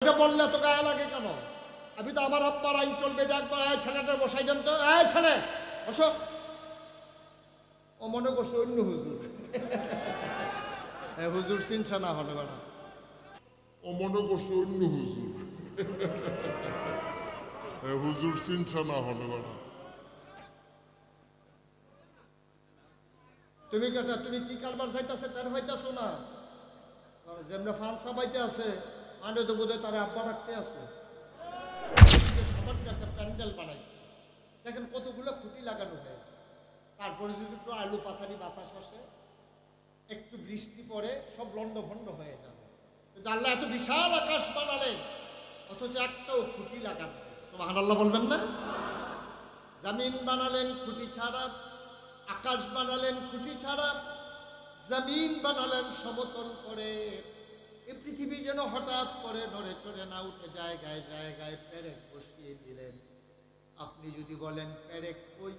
এটা বললে তো গায়ে লাগে কেন? আমি তো আমার আব্বার আইন চলবে, একবার ছেলেটা বসাই দেন তো, ছেলে বসো। ও মনে করছে অন্য হুজুর। হুজুর চিনছে না হলে বেড়া, ও মনে করছে অন্য হুজুর। হুজুর চিনছে না হলে বেড়া। তুমি কেটা, তুমি কি কারবার যাইতেছে টের হইতেছো না? যেমন ফান সাবাইতে আছে, ফান্ডে তো বোধহয় তারা আব্বা রাখতে আছে। সামান্য একটা প্যান্ডেল বানাইছে, দেখেন কতগুলো খুঁটি লাগানো হয়েছে। তারপরে যদি একটু আলু পাথারি বাতাস আসে, একটু বৃষ্টি পড়ে, সব লন্ড ভন্ড হয়ে যাবে। কিন্তু আল্লাহ এত বিশাল আকাশ বানালেন, অথচ একটাও খুঁটি লাগানো। সুবহানাল্লাহ বলবেন না? জমিন বানালেন খুঁটি ছাড়া, আকাশ বানালেন খুঁটি ছাড়া, জমিন বানালেন সমতল করে। এই পৃথিবী যেন হঠাৎ করে নড়ে চড়ে না উঠে জায়গায় জায়গায় পেরেক বসিয়ে দিলেন। আপনি যদি বলেন পেরেক কই,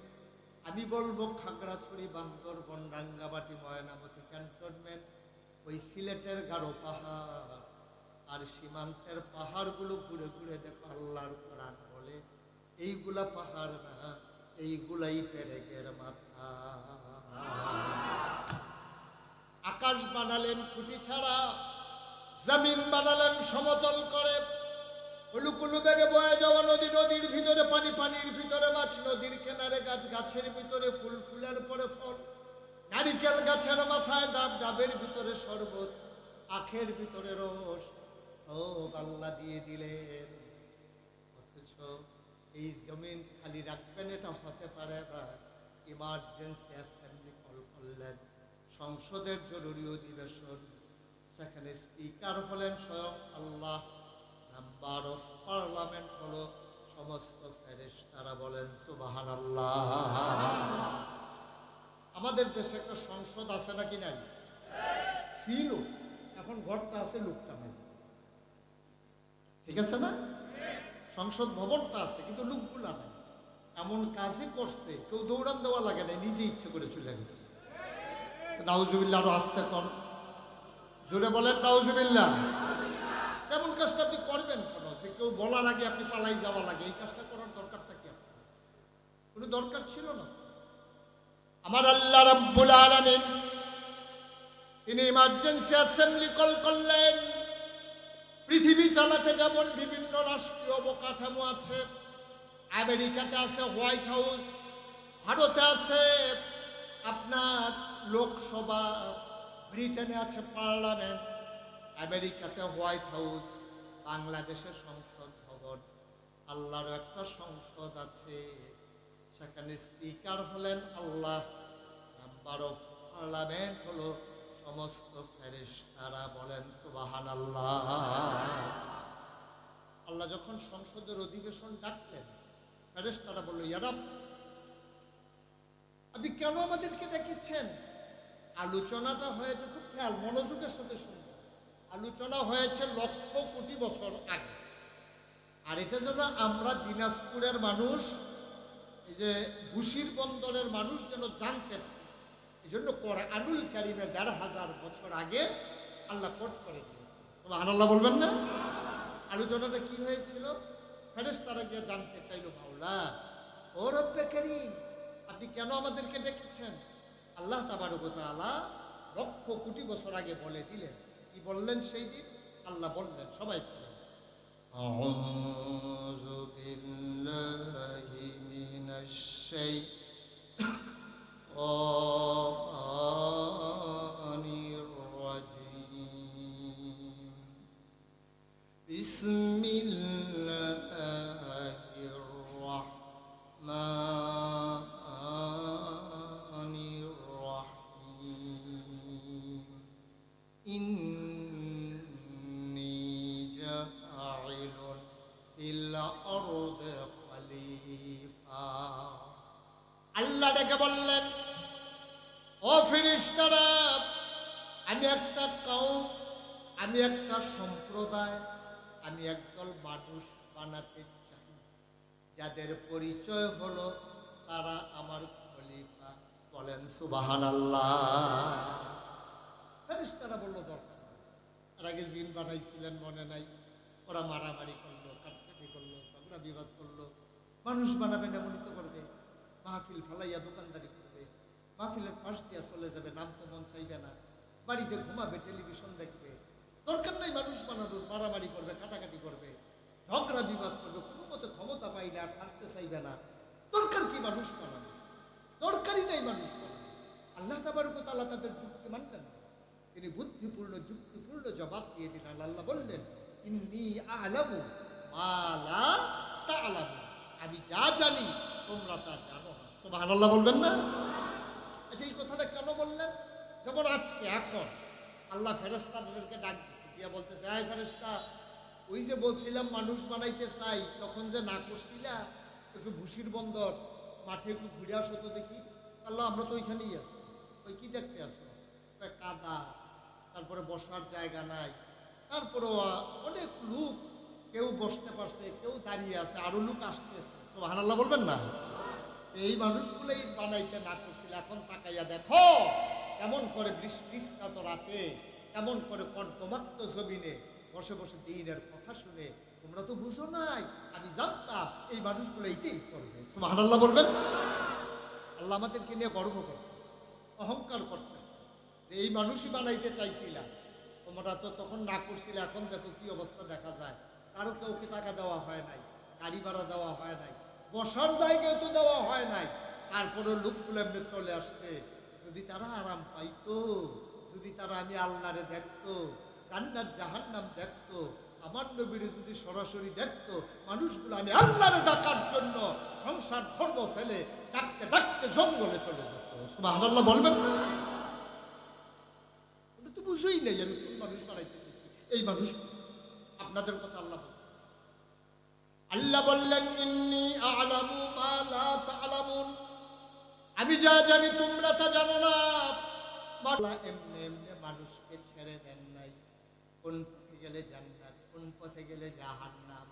আমি বলবো খাগড়াছড়ি, বান্দরবন, রাঙ্গামাটি, ময়নামতি ক্যান্টনমেন্ট, ওই সিলেটের গাঢ় পাহাড় আর সীমান্তের পাহাড়গুলো ঘুরে ঘুরে দেখো আল্লাহর কোরআন বলে এইগুলা পাহাড় না, এইগুলাই পেরেকের মাথা। আকাশ বানালেন খুঁটি ছাড়া, জমিন বানালেন সমতল করে। হুলুকুলু বেগে বয়ে যাওয়া নদী, নদীর ভিতরে পানি, পানির ভিতরে মাছ, নদীর কিনারে গাছ, গাছের ভিতরে ফুল, ফুলের পরে ফল, নারিকেল গাছের মাথায় ডাব, ডাবের ভিতরে শরবত, আখের ভিতরে রস, সব আল্লাহ দিয়ে দিলেন। অথচ এই জমিন খালি রাখবেন এটা হতে পারে না। ইমার্জেন্সি অ্যাসেম্বলি কল করলেন, সংসদের জরুরি অধিবেশন, সেখানে স্পিকার হলেন স্বয়ং আল্লাহ, মেম্বার অফ পার্লামেন্ট হলো সমস্ত ফেরেশতারা। বলেন সুবহানাল্লাহ। আমাদের দেশে একটা সংসদ আছে নাকি নাই? ছিল, এখন ঘরটা আছে লোকটা নাই। ঠিক আছে না? সংসদ ভবনটা আছে কিন্তু লোকগুলা নাই। এমন কাজই করছে, কেউ দৌড়ান দেওয়া লাগে না, নিজে ইচ্ছে করে চলে গেছে। নাউজুবিল্লাহ, আরো আসতে কর, জোরে বলেন নাউজুবিল্লাহ। তেমন কাজটা আপনি করবেন কেন? যে কেউ বলার আগে আপনি পালাই যাওয়া লাগে, এই কাজটা করার দরকারটা কি? আপনার কোনো দরকার ছিল না। আমার আল্লাহ রাব্বুল আলামিন তিনি ইমার্জেন্সি অ্যাসেম্বলি কল করলেন। পৃথিবী চালাতে যেমন বিভিন্ন রাষ্ট্রীয় অবকাঠামো আছে, আমেরিকাতে আছে হোয়াইট হাউস, ভারতে আছে আপনার লোকসভা, ব্রিটেনে আছে পার্লামেন্ট, আমেরিকাতে হোয়াইট হাউস, বাংলাদেশে সংসদ ভবন। আল্লাহর একটা সংসদ আছে, সেখানে স্পিকার হলেন আল্লাহ, মেম্বার অফ পার্লামেন্ট হলো সমস্ত ফেরেশতারা। বলেন সুবহানাল্লাহ। আল্লাহ যখন সংসদের অধিবেশন ডাকলেন, ফেরেশতারা বলল, ইয়া রাব, আপনি কেন আমাদেরকে ডেকেছেন? আলোচনাটা হয়েছে, খুব খেয়াল মনোযোগের সাথে শুনবেন, আলোচনা হয়েছে লক্ষ কোটি বছর আগে। আর এটা যেন আমরা দিনাজপুরের মানুষ, এই যে বুশির বন্দরের মানুষ যেন জানতে পারে, এই জন্য কোরআনুল কারীমে ১৫০০ বছর আগে আল্লাহ কোট করে দিয়েছে। সুবহানাল্লাহ বলবেন না? আলোচনাটা কি হয়েছিল? ফেরেশতারা গিয়ে জানতে চাইল, মাওলা ও রব্বে কারীম, আপনি কেন আমাদেরকে ডেকেছেন? আল্লাহ তাবারক ওয়া তাআলা লক্ষ কোটি বছর আগে বলে দিলেন। কি বললেন সেই দিন? আল্লাহ বললেন, সবাই আউযু বিল্লাহি মিনাশ শাইতানির রাজীম, বিসমিল্লাহির রাহমানির রাহিম, ইন্নী জাআইলুন ফিল আরদি খলিফা। আল্লাহ ডেকে বললেন, ও ফেরেশতারা, আমি একটা কওম, আমি একটা সম্প্রদায়, আমি একদল মানুষ বানাতে চাই, যাদের পরিচয় হলো তারা আমার খলিফা। বলেন সুবহানাল্লাহ। ফেরেশতারা বলল, দরকার, এর আগে জিন বানাইছিলেন মনে নাই? ওরা মারামারি করলো, কাটকাটি করলো, ঝগড়া বিবাদ করলো। মানুষ বানাবেন এমনই তো করবে, মাহফিল ফালাইয়া দোকানদারি করবে, মাহফিলের পাশ দিয়া চলে যাবে, নাম তো মন চাইবে না, বাড়িতে ঘুমাবে, টেলিভিশন দেখবে। দরকার নাই মানুষ বানানোর, মারামারি করবে, কাটাকাটি করবে, ঝগড়া বিবাদ করবে, কোনো মতো ক্ষমতা পাইলে আর ছাড়তে চাইবে না। দরকার কি মানুষ বানানো? দরকারই নাই মানুষ বানানো। আল্লাহ তাবারক ওয়া তাআলা তাদের যুক্তি মানলেন না, তিনি বুদ্ধিপূর্ণ যুক্তিপূর্ণ জবাব দিয়ে দিলেন। আল্লাহ বললেন, ইন্নী আ'লামু মা লা তা'লামুন, আমি যা জানি তোমরা তা জানো না। সুবহানাল্লাহ বলবেন না? আচ্ছা, এই কথাটা কেন বললেন? যেমন আজকে এখন আল্লাহ ফেরেশতাদেরকে ডাক দিচ্ছে, দিয়া বলতেছে, আয় ফেরেশতা, ওই যে বলছিলাম মানুষ বানাইতে চাই, তখন যে না করছিলা, একটু ভুসির বন্দর মাঠে একটু ঘুরে আসো তো দেখি। আল্লাহ, আমরা তো ওইখানেই আছি। ওই কি দেখতে আসো? কাদা, তারপরে বসার জায়গা নাই, তারপরে অনেক লোক, কেউ বসতে পারছে, কেউ দাঁড়িয়ে আছে, আরো লোক আসতেছে। সুবহানাল্লাহ বলবেন না? এই মানুষগুলোই বানাইতে না করছিল। এখন তাকাইয়া দেখো কেমন করে বৃষ্টিস্নাত রাতে, কেমন করে কর্দমাক্ত জমিনে বসে বসে দিনের কথা শুনে। তোমরা তো বুঝো নাই, আমি জানতাম এই মানুষগুলো এইটাই করবে। সুবহানাল্লাহ বলবেন? আল্লাহ আমাদেরকে নিয়ে গর্ব করতে, অহংকার করতেছে যে এই মানুষই বানাইতে চাইছিলাম, তোমরা তো তখন না করছিলে, এখন দেখো কি অবস্থা দেখা যায়। কারো কাউকে টাকা দেওয়া হয় নাই, গাড়ি ভাড়া দেওয়া হয় নাই, বসার জায়গায় তো দেওয়া হয় নাই, তারপরে লোকগুলো এমনি চলে আসছে। যদি তারা আরাম পাইতো, যদি তারা আমি আল্লাহরে দেখতো, জান্নাত জাহান্নাম দেখতো, আমার নবীরে যদি সরাসরি দেখতো, মানুষগুলো আমি আল্লাহরে ডাকার জন্য সংসার ধর্ম ফেলে ডাকতে ডাকতে জঙ্গলে চলে যেত। সুবহানাল্লাহ বলবেন না? ওটা তো বুঝোই নেই আমি কোন মানুষ বানাইতে চেয়েছি। এই মানুষ আপনাদের কথা আল্লাহ বলেন। আল্লাহ বললেন, ইন্নী আ'লামু মা লা তা'লামুন, আমি যা জানি তোমরা তা জানো না। আল্লাহ এমনি এমনি মানুষকে ছেড়ে দেন নাই। কোন পথে গেলে জান্নাত, কোন পথে গেলে জাহান্নাম,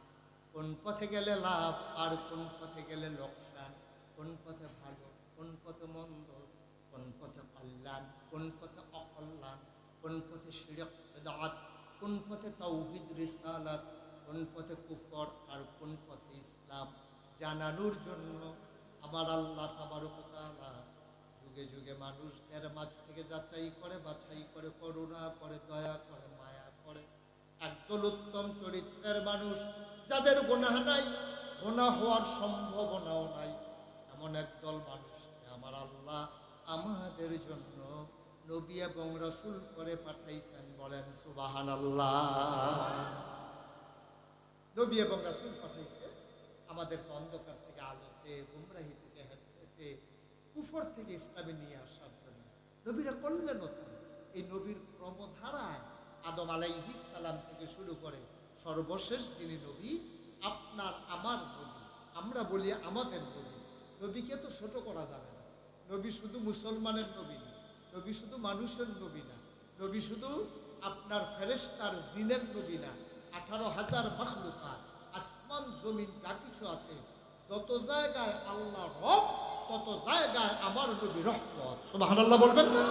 কোন পথে গেলে লাভ আর কোন পথে গেলে লোকসান, কোন পথে ভালো, কোন পথে মন্দ, কোন পথে কল্যাণ, কোন পথে অকল্যাণ, কোন পথে শিরক বিদআত, কোন পথে তাওহীদ রিসালাত, কোন পথে কুফর আর কোন পথে ইসলাম জানানোর জন্য আমার আল্লাহ তাবারক ওয়া তাআলা যুগে যুগে মানুষদের মাঝ থেকে যাচাই করে, বাছাই করে, করুণা করে, দয়া করে, মায়া করে। একদল উত্তম চরিত্রের মানুষ, যাদের গুনাহ নাই, গুনাহ হওয়ার সম্ভাবনাও নাই, এমন একদল মানুষকে আমার আল্লাহ আমাদের জন্য নবী এবং রাসূল করে পাঠাইছেন। বলেন সুবহানাল্লাহ। নবী এবং রাসূল পাঠাইছে আমাদেরকে অন্ধকার থেকে আলোতে, গুমরাহি থেকে হেদায়েতে, কুফর থেকে ইসলামে নিয়ে আসার জন্য। নবীরা করলেন এই নবীর ক্রমধারায় আদম আলাইহিস সালাম থেকে শুরু করে সর্বশেষ যিনি নবী, আপনার আমার নবী, আমরা বলি আমাদের নবী। নবীকে তো ছোট করা যাবে না। নবী শুধু মুসলমানের নবী না, নবী শুধু মানুষের নবী না, নবী শুধু আপনার ফেরেশতার জিনের নবী না। 18,000 মাখলুকাত, আসমান জমিন যা কিছু আছে, যত জায়গায় আল্লাহ রব, তত জায়গায় আমার নবী রহমত। সুবহানাল্লাহ বলবেন না?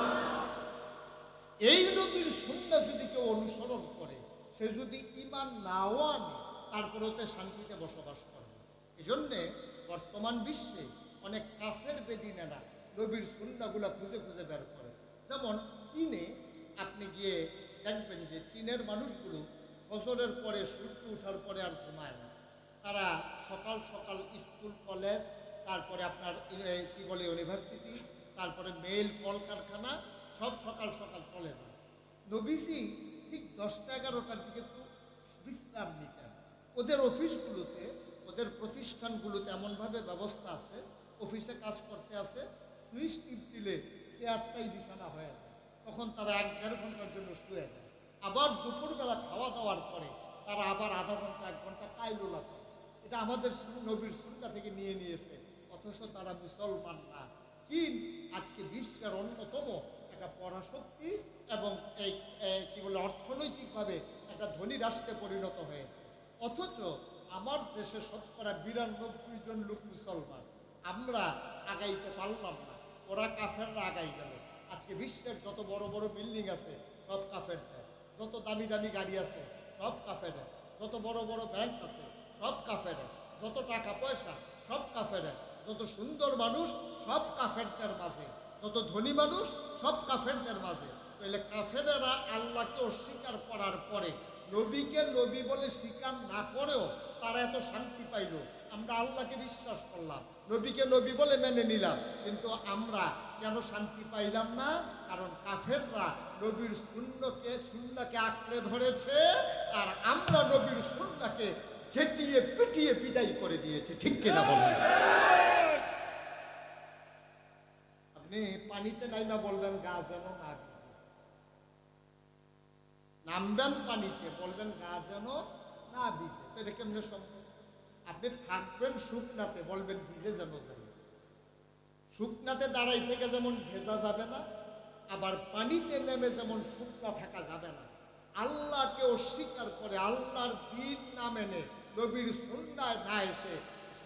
এই নবীর সুন্নাহ যদি কেউ অনুসরণ করে, সে যদি ঈমান নাও আনে, তারপরেও তো শান্তিতে বসবাস করবে। এজন্যে বর্তমান বিশ্বে অনেক কাফের বেদিনেরা নবীর সুন্নাহগুলা খুঁজে খুঁজে বের করে। যেমন চীনে আপনি গিয়ে দেখবেন যে চীনের মানুষগুলো ফজরের পরে, সূর্য ওঠার পরে আর ঘুমায় না। তারা সকাল সকাল স্কুল, কলেজ, তারপরে আপনার কি বলে ইউনিভার্সিটি, তারপরে মেল, কলকারখানা, সব সকাল সকাল চলে যায়। নবীজি ঠিক 10টা-11টার দিকে একটু বিশ্রাম নিতেন। ওদের অফিসগুলোতে, ওদের প্রতিষ্ঠানগুলোতে এমনভাবে ব্যবস্থা আছে, অফিসে কাজ করতে আছে, সুইচ টিপ দিলে চেয়ারটাই বিছানা হয়ে যায়। তখন তারা 1-1.5 ঘন্টার জন্য শুয়ে যায়। আবার দুপুরবেলা খাওয়া দাওয়ার পরে তারা আবার আধা ঘন্টা 1 ঘন্টা কাইলুলা করে। এটা আমাদের নবীর সুন্নাহ থেকে নিয়ে নিয়েছে, অথচ তারা মুসলমান না। চীন আজকে বিশ্বের অন্যতম একটা পরাশক্তি এবং এই কি বলে অর্থনৈতিকভাবে একটা ধনী রাষ্ট্রে পরিণত হয়েছে। অথচ আমার দেশে শতকরা 92 জন লোক মুসলমান। আমরা আগাইতে পারলাম না, ওরা কাফেররা আগাই গেল। আজকে বিশ্বের যত বড় বড় বিল্ডিং আছে সব কাফেরদের, যত দামি দামি গাড়ি আছে সব কাফেরদের, যত বড় বড় ব্যাংক আছে সব কাফের, যত টাকা পয়সা সব কাফের, যত সুন্দর মানুষ সব কাফেরদের মাঝে, যত ধনী মানুষ সব কাফেরদের মাঝে। তাহলে কাফেরেরা আল্লাহকে অস্বীকার করার পরে নবীকে নবী বলে স্বীকার না করেও তারা এত শান্তি পাইল। আমরা আল্লাহকে বিশ্বাস করলাম, নবীকে নবী বলে মেনে নিলাম, কিন্তু আমরা কেন শান্তি পাইলাম না? কারণ কাফেররা নবীর সুন্নাহকে আঁকড়ে ধরেছে, আর আমরা নবীর সুন্নাহকে ঝেঁটিয়ে পিটিয়ে বিদায় করে দিয়েছে। ঠিক কিনা বলেন? আপনি পানিতে নাইমা বলবেন গা যেন না ভিজে, নামবেন পানিতে বলবেন গা যেন না ভিজে, তো এটা কেমনে সম্ভব? আপনি থাকবেন শুকনাতে বলবেন ভিজে যেন যাবে। শুকনাতে দাঁড়াই থেকে যেমন ভেজা যাবে না, আবার পানিতে নেমে যেমন শুকনা থাকা যাবে না। আল্লাহকে অস্বীকার করে আল্লাহর দিন না মেনে নবীর সুন্নায় না এসে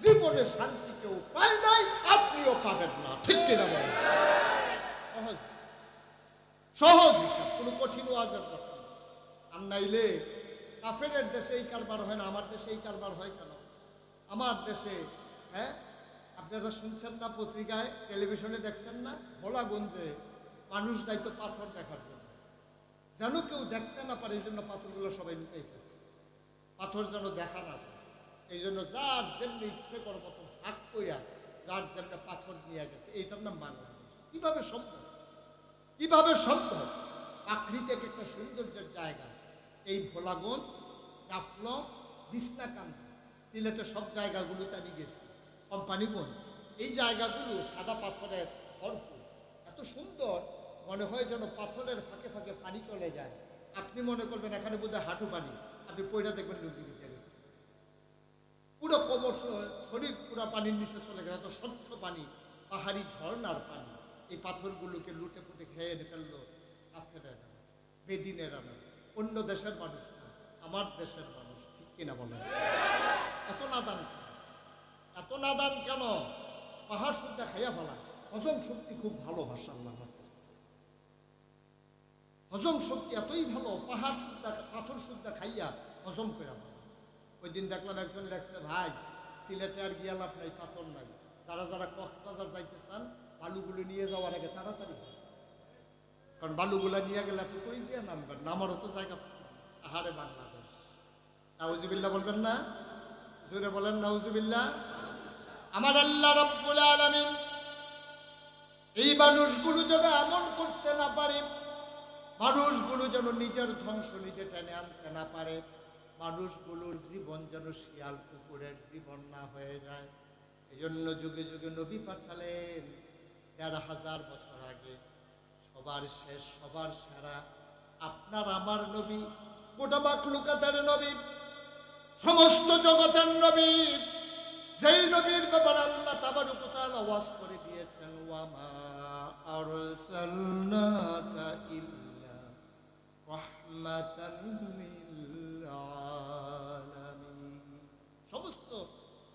জীবনে শান্তি কেউ পায় নাই, আপনিও পাবেন না। ঠিক কিনা বলেন? সহজ সহজ হিসাব, কোনো কঠিন ওয়াজের কথা না। আর নাইলে কাফেরের দেশে এই কারবার হয় না, আমার দেশে এই কারবার হয় কেন? আমার দেশে আপনারা শুনছেন না, পত্রিকায় টেলিভিশনে দেখছেন না, ভোলাগঞ্জে মানুষ যাইতো পাথর দেখার জন্য, যেন কেউ দেখতে না পারে এই জন্য পাথরগুলো সবাই লুকাই ফেলছে, পাথর যেন দেখা না যায়। এই জন্য যার যেমনি ইচ্ছে করো মতো ভাগ কইরা যার যেমনি পাথর নিয়ে গেছে। এইটার নাম বাংলাদেশ। কিভাবে সম্ভব? কিভাবে সম্ভব? প্রাকৃতিক একটা সৌন্দর্যের জায়গা এই ভোলাগঞ্জ, জাফলং, বিছনাকান্দি, সিলেটের সব জায়গাগুলোতে আমি গেছি, কোম্পানিগঞ্জ, এই জায়গাগুলো সাদা পাথরের ভরপুর, এত সুন্দর, মনে হয় যেন পাথরের ফাঁকে ফাঁকে পানি চলে যায়। আপনি মনে করবেন এখানে বোধহয় হাঁটু পানি, আপনি পয়টা দেখবেন লুঙ্গি ভিজে গেছে, পুরো কোমর শরীর পুরো পানির নিচে চলে গেছে, এত স্বচ্ছ পানি, পাহাড়ি ঝর্ণার পানি। এই পাথরগুলোকে লুটে পুটে খেয়ে ফেললো কাফেরেরা, বেদিনেরা না, অন্য দেশের মানুষ না, আমার দেশের মানুষ। ঠিক কিনা বলেন? এত নাদান, এত নাদান কেন? পাহাড় সুদ্ধা খাইয়া ফেলা, হজম শক্তি খুব ভালো, মাশাআল্লাহ, হজম শক্তি এতই ভালো, পাহাড় সুদ্ধা পাথর সুদ্ধা খাইয়া হজম করে ফেলা। ওই দিন দেখলাম একজন লেখছে, ভাই সিলেটে আর গিয়া লাভ নাই, পাথর নাই, যারা যারা কক্সবাজার যাইতে চান বালুগুলো নিয়ে যাওয়ার আগে তাড়াতাড়ি, কারণ বালুগুলা নিয়ে গেলে আপনি কই গিয়ে নামবেন, নামারও তো জায়গা। আহারে বাংলাদেশ, নাউজুবিল্লাহ বলবেন না? জোরে বলেন নাউজুবিল্লাহ। আমার আল্লাহ রাব্বুল আলামিন এই মানুষগুলো যেন এমন করতে না পারে, মানুষগুলো যেন নিজের ধ্বংস নিজে টেনে আনতে না পারে, মানুষগুলোর জীবন যেন শিয়াল কুকুরের জীবন না হয়ে যায়। এই জন্য যুগে যুগে নবী পাঠালেন ১,৫০০ বছর আগে, সবার শেষ সবার সেরা আপনার আমার নবী, গোটা মাখলুকাতের নবী, সমস্ত জগতের নবী, যেই নবীর ব্যাপারে আল্লাহ তাবারক ওয়া তাআলা ওয়াজ করে দিয়েছেন, ওয়ামা আরসালনাকা ইল্লা রাহমাতান লিল আলামিন। সমস্ত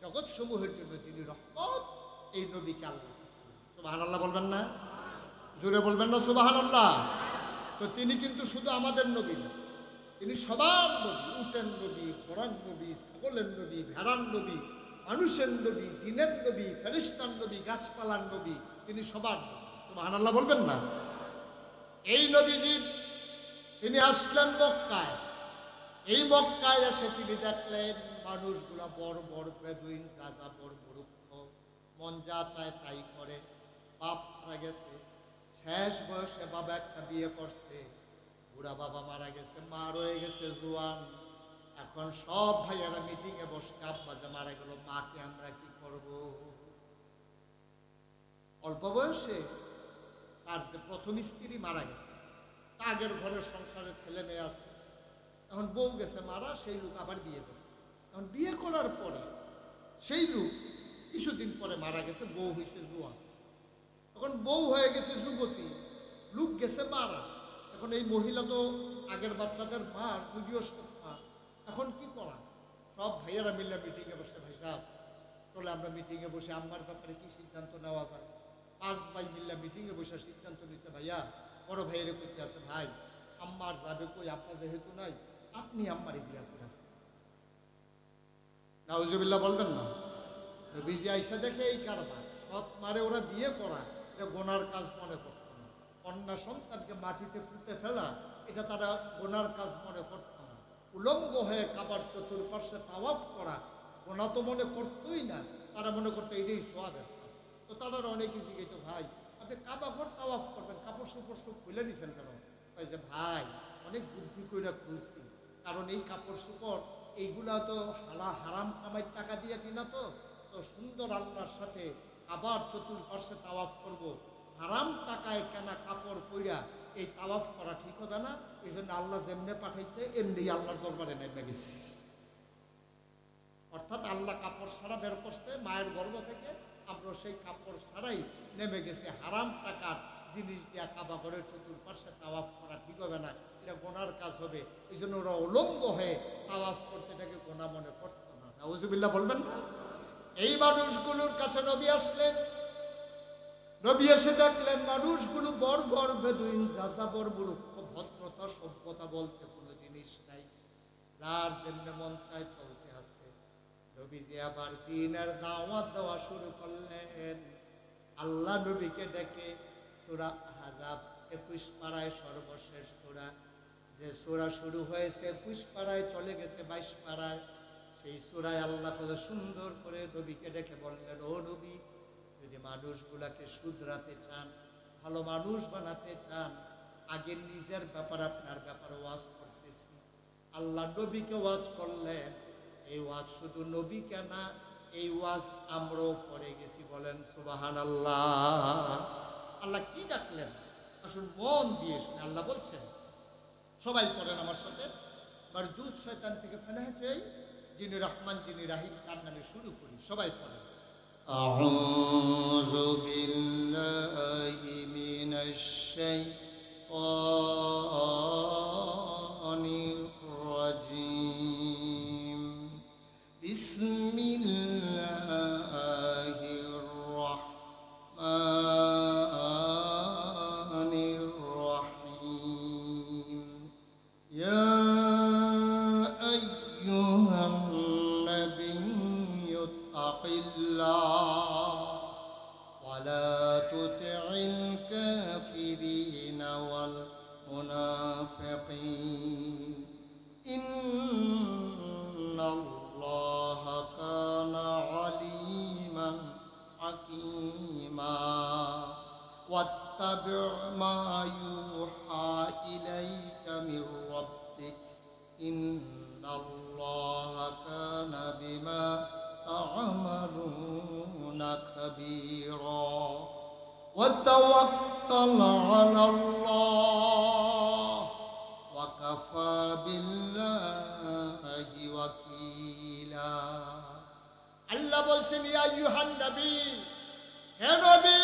জগৎ সমূহের জন্য তিনি রহমত, এই নবীকে আল্লাহ। সুবহানাল্লাহ বলবেন না? জোরে বলবেন না সুবহানাল্লাহ? তো তিনি কিন্তু শুধু আমাদের নবী না, তিনি সবার নবী, উটের নবী, ঘোড়ার নবী, ছাগলের নবী, ভেড়ার নবী, মানুষের নবী, জিনের নবী, ফেরেশতার নবী, গাছপালার নবী, তিনি সবার নবী। সুবহানাল্লাহ বলবেন না? এই নবীজি তিনি আসলেন মক্কায়, এই মক্কায় এসে তিনি দেখলেন মানুষগুলা বড় বড় বেদুইন, রাজা বড় বরুক্ষ, মন যা চায় তাই করে, বাপ মারা গেছে, শেষ বয়সে বাবা একটা বিয়ে করছে, বুড়া বাবা মারা গেছে, মা রয়ে গেছে জোয়ান। এখন সব ভাইয়ারা মিটিং এ বসে, আব্বা যে মারা গেল, মাকে আমরা কি করব? অল্প বয়সে তার যে প্রথম স্ত্রী মারা গেছে, আগের ঘরের সংসারে ছেলে মেয়ে আছে, এখন বউ গেছে মারা, সেই লোক আবার বিয়ে করছে। এখন বিয়ে করার পরে সেই লোক কিছুদিন পরে মারা গেছে, বউ হয়েছে জোয়ান। এখন বউ হয়ে গেছে যুবতী, লোক গেছে মারা। এখন এই মহিলা তো আগের বাচ্চাদের মা, যদিও মা, এখন কি করা? সব ভাইয়ারা মিলে মিটিংয়ে বসে, ভাই সাহেব চলে আমরা মিটিংয়ে বসে আম্মার ব্যাপারে কি সিদ্ধান্ত নেওয়া যায়। 5 ভাই মিল্লা মিটিংয়ে বসে সিদ্ধান্ত নিচ্ছে, ভাইয়া বড় ভাইয়ের করতে আছে, ভাই আম্মার যাবে কই, আব্বা যেহেতু নাই, আপনি আম্মারে বিয়া করেন। নাউজুবিল্লাহ বলবেন না? নবীজি আইসা দেখে এই কারবার, সৎ মারে ওরা বিয়ে করা এটা গোনার কাজ মনে করত না। কন্যা সন্তানকে মাটিতে পুঁতে ফেলা এটা তারা গোনার কাজ মনে করত না। উলঙ্গ হয়ে কাবার চতুর্পার্শ্বে তাওয়াফ করা গোনা তো মনে করতোই না, তারা মনে করতো এটাই সোয়াবের কাজ। তো তারা অনেকে জিজ্ঞেস, ভাই আপনি কাবা ঘর তাওয়াফ করবেন, কাপড় চোপড় সব খুলে নিছেন কেন? যে ভাই অনেক বুদ্ধি করে খুলছি, কারণ এই কাপড় চোপড় এইগুলা তো হারাম কামাইয়ের টাকা দিয়ে কিনা, তো সুন্দর আল্লাহর সাথে আবার চতুর্পার্শ্বে তাওয়াফ করব, হারাম টাকায় কেনা কাপড় পইরা এই তাওয়াফ করা ঠিক হবে না। এই জন্য আল্লাহ যেমনে পাঠাইছে এমনি আল্লাহর দরবারে নেমে গেছি। অর্থাৎ আল্লাহ কাপড় ছাড়া বের করছে মায়ের গর্ভ থেকে, আমরা সেই কাপড় ছাড়াই নেমে গেছে। হারাম টাকার জিনিস দিয়া কাবা ঘরের চতুর্পার্শ্বে তাওয়াফ করা ঠিক হবে না, এটা গোনার কাজ হবে। এই জন্য ওরা উলঙ্গ হয়ে তাওয়াফ করতে এটাকে গোনা মনে করতো না। নাউজুবিল্লাহ বলবেন না? এই মানুষগুলোর কাছে নবী আসলেন। নবী এসে দেখলেন মানুষগুলো বর্বর বেদুইন, যাযাবর, মূর্খ, ভদ্রতা সভ্যতা বলতে কোনো জিনিস নাই, যার যেমনে মন চায় চলতে আছে। নবীজি আবার দ্বীনের দাওয়াত দেওয়া শুরু করলেন। আল্লাহ নবীকে ডেকে সূরা আহজাব 21 পাড়ায় সর্বশেষ সূরা, যে সূরা শুরু হয়েছে 21 পাড়ায় চলে গেছে 22 পাড়ায়, সেই সূরায় আল্লাহ কত সুন্দর করে নবীকে ডেকে বললেন, ও নবী, যদি মানুষগুলাকে শুধরাতে চান, ভালো মানুষ বানাতে চান, আগে নিজের ব্যাপার আপনার ব্যাপারে ওয়াজ করতেছি। আল্লাহ নবীকে ওয়াজ করলেন। এই ওয়াজ শুধু নবীকে না, এই ওয়াজ আমরাও পড়ে গেছি, বলেন সুবহানাল্লাহ। আল্লাহ কি ডাকলেন আসুন মন দিয়ে শুনে। আল্লাহ বলছেন, সবাই পড়েন আমার সাথে, দুধ শয়তান থেকে ফেলে হয়েছে, যিনি রহমান যিনি রাহিম, তার নামে শুরু করি। সবাই পড়েন, আউযু বিল্লাহি মিনাশ শাইতানির রাজিম। বিসমিল্লাহির রাহমানির রাহিম। ইয়া আইয়ুহান নাবিয়্যু তাকিল্লাহ ওয়া লা তুতি'ল কাফিরিনা ওয়াল মুনাফিকিন ইন্নাল্লাহা কানা আলিমান হাকীমা ওয়াত্তাবি' মা ইউহা ইলাইকা মির রাব্বিক ইন্নাল্লাহা কানা বিমা তা'মালুনা খাবীরা ওয়াতাওয়াক্কাল আলাল্লাহ ওয়া কাফা বিল্লাহি ওয়াকিলা। আল্লাহ বলছেন, ইয়া আইয়ুহান নবী, হে নবী,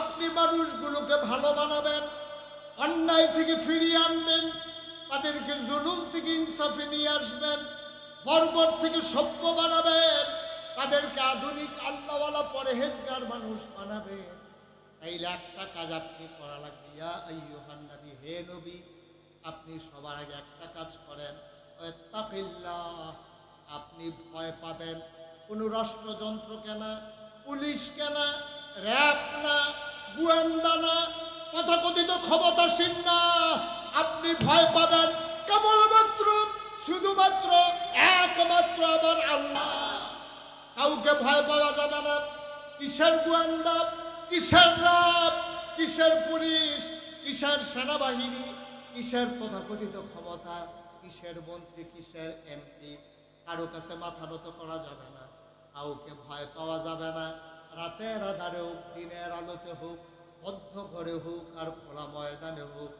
আপনি মানুষগুলোকে ভালো বানাবেন, অন্যায় থেকে ফিরিয়ে আনবেন, তাদেরকে জুলুম থেকে ইনসাফে নিয়ে আসবেন, বর্বর থেকে সভ্য বানাবেন, তাদেরকে আধুনিক আল্লাহওয়ালা পরহেজগার মানুষ বানাবেন। তাইলে একটা কাজ আপনি করা লাগবে। ইয়া আইয়ুহান নবী, হে নবী, আপনি সবার আগে একটা কাজ করেন, ইত্তাকিল্লাহ, আপনি ভয় পাবেন। কোনো রাষ্ট্রযন্ত্র কেনা, পুলিশ কেনা, র্যাব না, গোয়েন্দা না, তথাকথিত ক্ষমতাসীন না, আপনি ভয় পাবেন কেবলমাত্র শুধুমাত্র একমাত্র আমার আল্লাহ। কাউকে ভয় পাওয়া যাবে না। কিসের গোয়েন্দা, কিসের র্যাব, কিসের পুলিশ, কিসের সেনাবাহিনী, কিসের তথাকথিত ক্ষমতা, কিসের মন্ত্রী, কিসের এমপি, কারো কাছে মাথা নত করা যাবে না। কাউকে ভয় পাওয়া যাবে না। রাতের আধারে হোক, দিনের আলোতে হোক, বদ্ধ ঘরে হোক আর খোলা ময়দানে হোক,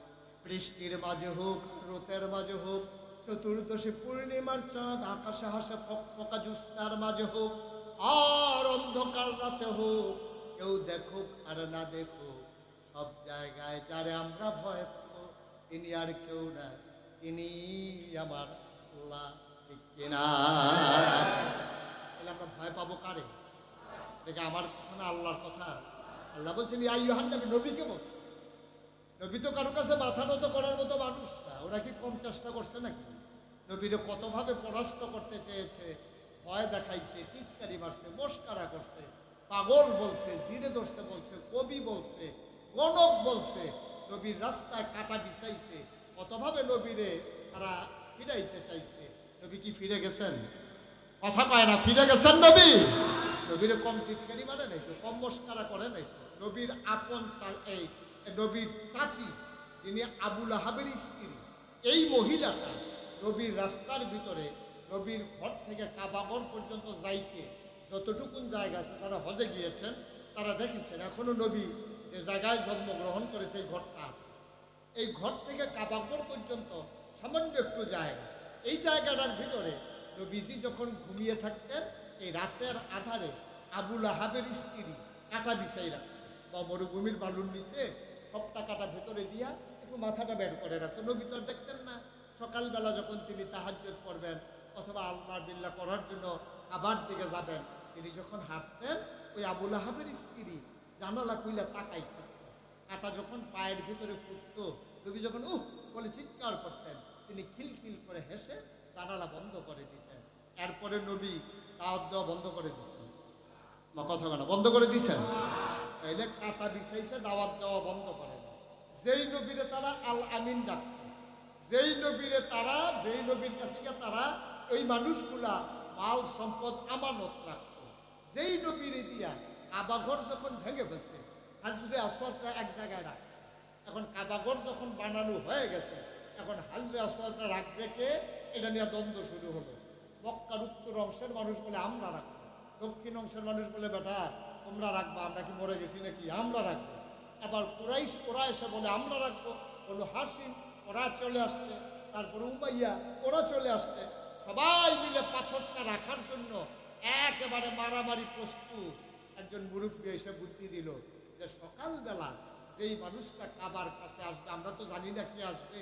বৃষ্টির মাঝে হোক, রোদের মাঝে হোক, চতুর্দশী পূর্ণিমার চাঁদ আকাশে হাসে ফকফকা জ্যোৎস্নার মাঝে হোক, আর অন্ধকার রাতে হোক, কেউ দেখুক আর না দেখুক, সব জায়গায় যারে আমরা ভয় পাবো তিনি আর কেউ না, তিনি আমার আল্লাহ। ঠিক কিনা? তাহলে আমরা ভয় পাবো কারে? দেখে আমার কথা না, আল্লাহর কথা। আল্লাহ বলছেন, ইয়া আইয়ুহান নবী, নবীকে বলছে। নবী তো কারো কাছে মাথা নত করার মতো মানুষ না। ওরা কি কম চেষ্টা করছে নাকি? নবীরে কতভাবে পরাস্ত করতে চেয়েছে, ভয় দেখাইছে, টিটকারি মারছে, মস্কারা করছে, পাগল বলছে, জিরে ধরছে বলছে, কবি বলছে, গণক বলছে, নবীর রাস্তায় কাটা বিছাইছে, কতভাবে নবীরে তারা ফিরাইতে চাইছে। নবী কি ফিরে গেছেন? কথা কয় না, ফিরে গেছেন নবী? নবীরে কম টিটকারি মারে নাই তো, কম মস্কারা করে নাই তো। নবীর আপন এই নবীর চাচি, যিনি আবুল আহাবের স্ত্রী, এই মহিলাটা নবীর রাস্তার ভিতরে নবীর ঘর থেকে কাবাগর পর্যন্ত যাইতে যতটুকুন জায়গা আছে, তারা হজে গিয়েছেন, তারা দেখেছেন এখনো নবী যে জায়গায় জন্মগ্রহণ করেছে এই ঘরটা আছে। এই ঘর থেকে কাবাগর পর্যন্ত সামান্য একটু জায়গা। এই জায়গাটার ভিতরে নবীজি যখন ঘুমিয়ে থাকতেন, এই রাতের আধারে আবুল আহাবের স্ত্রী কাটা বিছাই রাখতেন, বা মরুভূমির বালুর নিচে সবটা কাটা ভেতরে দিয়া একটু মাথাটা বের করে রাখতো। নবী তো দেখতেন না। সকালবেলা যখন তিনি তাহাজ্জুদ পড়বেন অথবা আল্লাহ বিল্লাহ করার জন্য আবার দিকে যাবেন, তিনি যখন হাঁটতেন, ওই আবুল আহাবের স্ত্রী জানালা খুইলা তাকাই থাকতেন। কাটা যখন পায়ের ভিতরে ফুটতো, নবী যখন বলে চিৎকার করতেন, তিনি খিলখিল করে হেসে জানালা বন্ধ করে দিতেন। এরপরে নবী দাওয়াত দেওয়া বন্ধ করে দিচ্ছেন, কথা কেন বন্ধ করে দিচ্ছেন? তাইলে কাটা বিছাইছে, দাওয়াত দেওয়া বন্ধ করে না। যেই নবীরে তারা আল আমিন ডাকতেন, যেই নবীর কাছে তারা ওই মানুষগুলা মাল সম্পদ আমানত রাখত, যেই নবীরে দিয়া কাবাঘর যখন ভেঙে ফেলছে, হাজরে আসওয়াদরা এক জায়গায় রাখে। এখন কাবাঘর যখন বানানো হয়ে গেছে, এখন হাজরে আসওয়াদরা রাখবে কে, এটা নিয়ে দ্বন্দ্ব শুরু হলো। মক্কার উত্তর অংশের মানুষ বলে আমরা রাখবো, দক্ষিণ অংশের মানুষ বলে বেটা তোমরা রাখবা, আমরা কি মরে গেছি নাকি, আমরা রাখবো। আবার কুরাইশ ওরা এসে বলে আমরা রাখবো, বলো হাসিম ওরা চলে আসছে, তারপরে উমাইয়া ওরা চলে আসছে। সবাই মিলে পাথরটা রাখার জন্য একেবারে মারামারি প্রস্তুত। একজন মুরব্বী এসে বুদ্ধি দিল যে সকালবেলা যেই মানুষটা কাবার কাছে আসবে, আমরা তো জানি না কি আসবে,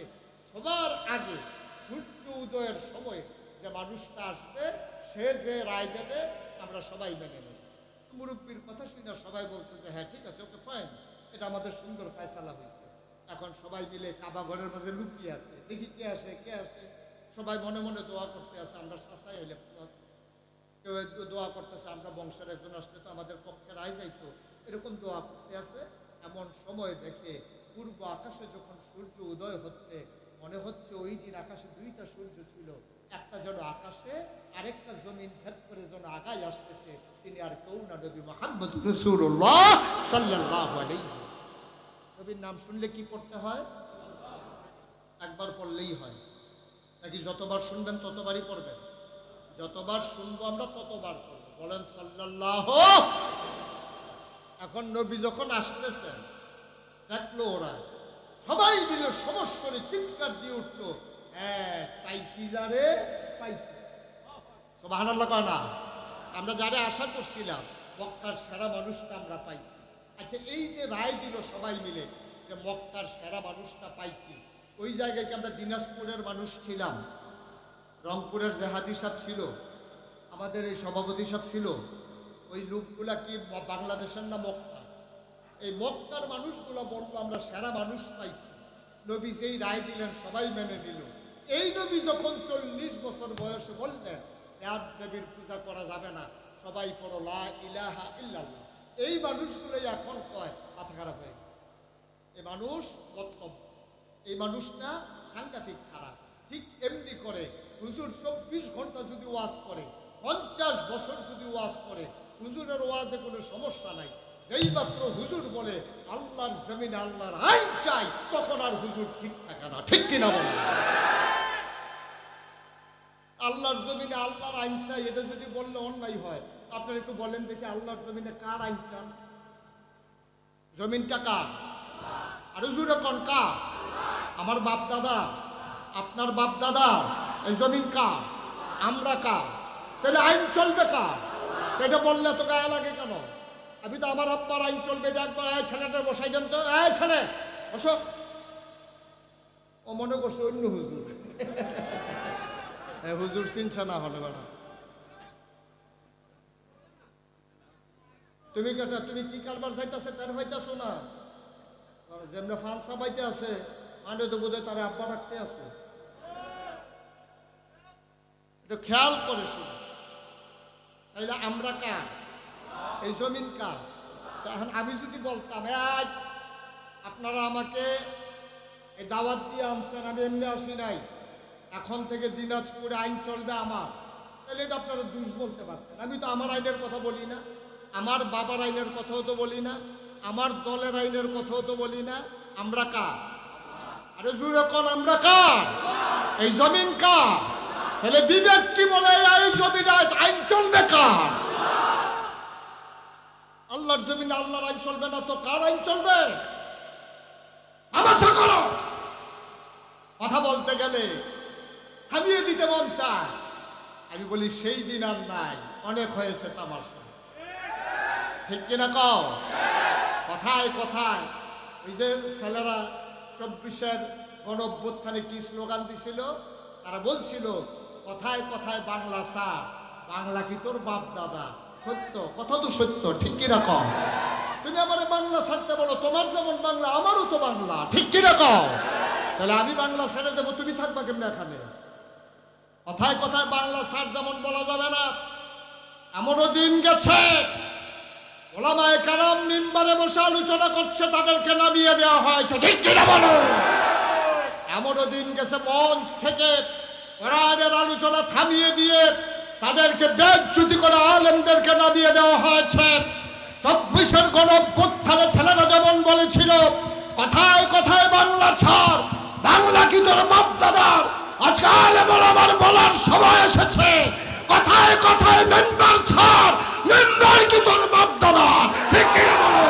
সবার আগে সূর্য উদয়ের সময় যে মানুষটা আসবে, সে যে রায় দেবে আমরা সবাই মেনে নেব। মুরব্বীর কথা শুনে সবাই বলছে যে হ্যাঁ ঠিক আছে, ওকে ফাইন, এটা আমাদের সুন্দর ফয়সালা হয়েছে। এখন সবাই মিলে কাবা ঘরের মাঝে লুকিয়ে আছে, দেখি কে আসে কে আসে। সবাই মনে মনে দোয়া করতে আছে, আমরা সাসাই এলে কেউ দোয়া করতেছে আমরা বংশের একজন আসলে তো আমাদের পক্ষে রায় যাইতো, এরকম দোয়া করতে আছে। এমন সময় দেখে পূর্ব আকাশে যখন সূর্য উদয় হচ্ছে, মনে হচ্ছে ওই দিন আকাশে দুইটা সূর্য ছিল, একটা যেন আকাশে আরেকটা জমিন ভেদ করে যেন আগায় আসতেছে। তিনি আর কেউ না, নবী মুহাম্মদ রাসূলুল্লাহ সাল্লাল্লাহু আলাইহি। নবীর নাম শুনলে কি পড়তে হয়? একবার পড়লেই হয় নাকি যতবার শুনবেন ততবারই পড়বেন? যতবার শুনবো আমরা ততবার পড়বো। বলেন সাল্লাল্লাহু। এখন নবী যখন আসতেছেন দেখলো ওরা সবাই মিলে সমস্যরে চিৎকার দিয়ে উঠলো, হ্যাঁ চাইছি যারে পাইছি। সুবহানাল্লাহ কয় না? আমরা যারে আশা করছিলাম মক্কার সেরা মানুষটা আমরা পাইছি। আচ্ছা এই যে রায় দিল সবাই মিলে যে মক্কার সেরা মানুষটা পাইছি, ওই জায়গায় কি আমরা দিনাজপুরের মানুষ ছিলাম? রংপুরের যে হাজি সাহেব ছিল, আমাদের এই সভাপতি সাহেব ছিল, ওই লোকগুলা কি বাংলাদেশের না মক্কা? এই মক্কার মানুষগুলো বললো আমরা সেরা মানুষ পাইছি। নবী যেই রায় দিলেন সবাই মেনে নিল। এই নবী যখন 40 বছর বয়সে বললেন দেবীর পূজা করা যাবে না, সবাই পড়ো লা ইলাহা ইল্লাল্লাহ, এই মানুষগুলোই এখন কয় মাথা খারাপ হয়ে গেছে, এই মানুষ মতলব, এই মানুষটা সাংঘাতিক খারাপ। ঠিক এমনি করে হুজুর 24 ঘন্টা যদি ওয়াজ করে, 50 বছর যদি ওয়াজ করে, হুজুরের ওয়াজে কোনো সমস্যা নাই। যেই মাত্র হুজুর বলে আল্লাহর জমিনে আল্লাহর আইন চাই, তখন আর হুজুর ঠিক থাকে না। ঠিক কিনা বলে? আল্লাহর জমিনে আল্লাহর আইন চাই, এটা যদি বললে অন্যায় হয়, আপনারা একটু বলেন দেখি আল্লাহর জমিনে কার আইন চান? জমিনটা কার? আর হুজুরে কোন কার? আমার বাপ দাদা, আপনার বাপ দাদা, এই জমিন কার? আমরা কার? তাহলে আইন চলবে কার? এটা বললে তো গায়ে লাগে কেন? আমি তো আমার আব্বার আইন চলবে, এটা একবার ছেলেটা বসাই দেন তো, ছেলে বসো। ও মনে করছে অন্য হুজুর। হুজুর চিনছে না হলে বেড়া। তুমি কেটা, তুমি কি কারবার যাইতেছে টের হইতেছো না? যেমন ফালসা বাইতে আছে, মানে তো বোধহয় তারা আব্বা রাখতে আছে। এটা খেয়াল করে শুনো। তাইলে আমরা কার? এই জমিন কার? এখন আমি যদি বলতাম এই আপনারা আমাকে এই দাওয়াত দিয়ে আনছেন, আমি এমনি আসি নাই, এখন থেকে দিনাজপুরে আইন চলবে আমার, তাহলে এটা আপনারা দুষ বলতে পারতেন। আমি তো আমার আইনের কথা বলি না, আমার বাবার আইনের কথাও তো বলি না, আমার দলের আইনের কথাও তো বলি না। আমরা কার? আরে জুড়ে কোন আমরা কার? এই জমিন কার? তাহলে বিবেক কি বলে এই জমিনে আইন চলবে কার? আল্লাহর জমিনে আল্লাহর আইন চলবে না তো কার আইন চলবে? আমার সকল কথা বলতে গেলে থামিয়ে দিতে মন চায়। আমি বলি সেই দিন আর নাই, অনেক হয়েছে তামাশা। ঠিক কিনা কও? কথায় কথায় ওই যে ছেলেরা 24-এর গণঅভ্যুত্থানে কি স্লোগান দিছিল, তারা বলছিল কথায় কথায় বাংলা স্যার, বাংলা কি তোর বাপ দাদা? সত্য কথা তো সত্য, ঠিক কিনা কও? তুমি আমার বাংলা ছাড়তে বলো, তোমার যেমন বাংলা আমারও তো বাংলা, ঠিক কিনা কও? তাহলে আমি বাংলা ছেড়ে দেবো, তুমি থাকবা কেমন এখানে? কথায় কথায় বাংলা স্যার যেমন বলা যাবে না, এমনও দিন গেছে ওলামায়ে কেরাম মিম্বারে বসে আলোচনা করছে, তাদেরকে নামিয়ে দেওয়া হয়েছে, ঠিক কিনা বলো? এমনও দিন গেছে মঞ্চ থেকে কোরআনের আলোচনা থামিয়ে দিয়ে তাদেরকে বেজ্জতি করে আলেমদেরকে নামিয়ে দেওয়া হয়েছে। 24-এর গণঅভ্যুত্থানে ছেলেরা যেমন বলেছিল কথায় কথায় বাংলা ছাড়, বাংলা কি তোর বাপ দাদার? আজকে আলেম ওলামার বলার সময় এসেছে কথায় কথায় মেম্বার ছাড়, মেম্বার কি তোর বাপ দাদার? ঠিক কিনা বলো?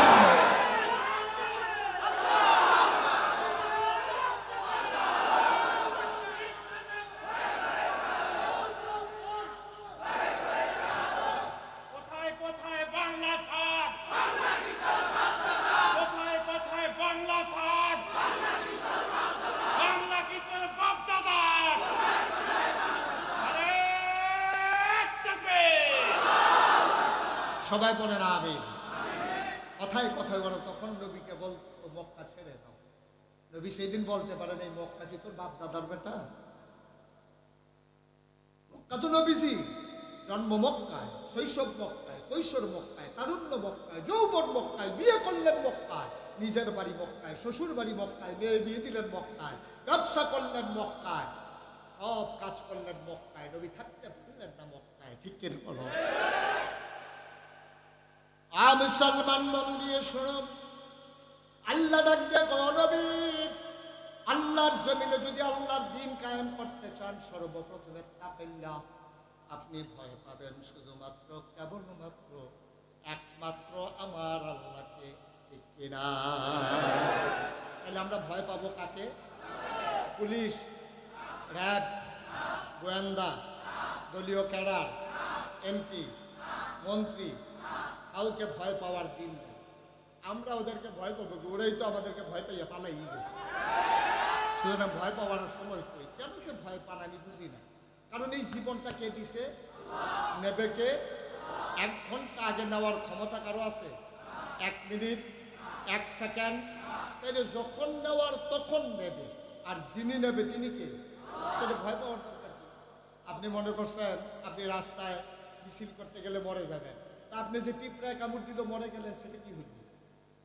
সবাই বলে না আমিন। কথায় কথায় বলো, তখন নবীকে বলতো মক্কা ছেড়ে দাও। নবী সেই দিন বলতে পারেন এই মক্কা কি তোর বাপ দাদার বেটা? মক্কা তো নবীজি জন্ম মক্কায়, শৈশব মক্কায়, কৈশোর মক্কায়, তারুণ্য মক্কায়, যৌবন মক্কায়, বিয়ে করলেন মক্কায়, নিজের বাড়ি মক্কায়, শ্বশুর বাড়ি মক্কায়, মেয়ে বিয়ে দিলেন মক্কায়, ব্যবসা করলেন মক্কায়, সব কাজ করলেন মক্কায়, নবী থাকতে ভুললেন না মক্কায়, ঠিক কিনা বলো? মুসলমান মন দিয়ে শোনো, আল্লাহ ডাক দিয়ে নবী, আল্লাহর জমিনে যদি আল্লাহর দ্বীন কায়েম করতে চান সর্বপ্রথমে তাকওয়া, আপনি ভয় পাবেন শুধুমাত্র কেবলমাত্র একমাত্র আমার আল্লাহকে, ঠিক কিনা? তাহলে আমরা ভয় পাবো কাকে? পুলিশ, র্যাব, গোয়েন্দা, দলীয় ক্যাডার, এমপি, মন্ত্রী, কাউকে ভয় পাওয়ার দিন নেই। আমরা ওদেরকে ভয় পাবো, ওরাই তো আমাদেরকে ভয় পাইয়া পালাই গেছে। সুতরাং ভয় পাওয়ার সময় কই? কেন সে ভয় পান আমি বুঝি না। কারণ এই জীবনটা কে দিছে? নেবে কে? 1 ঘন্টা আগে নেওয়ার ক্ষমতা কারো আছে? 1 মিনিট, 1 সেকেন্ড? তাইলে যখন নেওয়ার তখন নেবে, আর যিনি নেবে তিনি কে? তাহলে ভয় পাওয়ার দরকার কি? আপনি মনে করছেন আপনি রাস্তায় মিছিল করতে গেলে মরে যাবেন, আপনি যে পিঁপড়ায় কামড় দিল মরে গেলেন, সেটা কি হইল?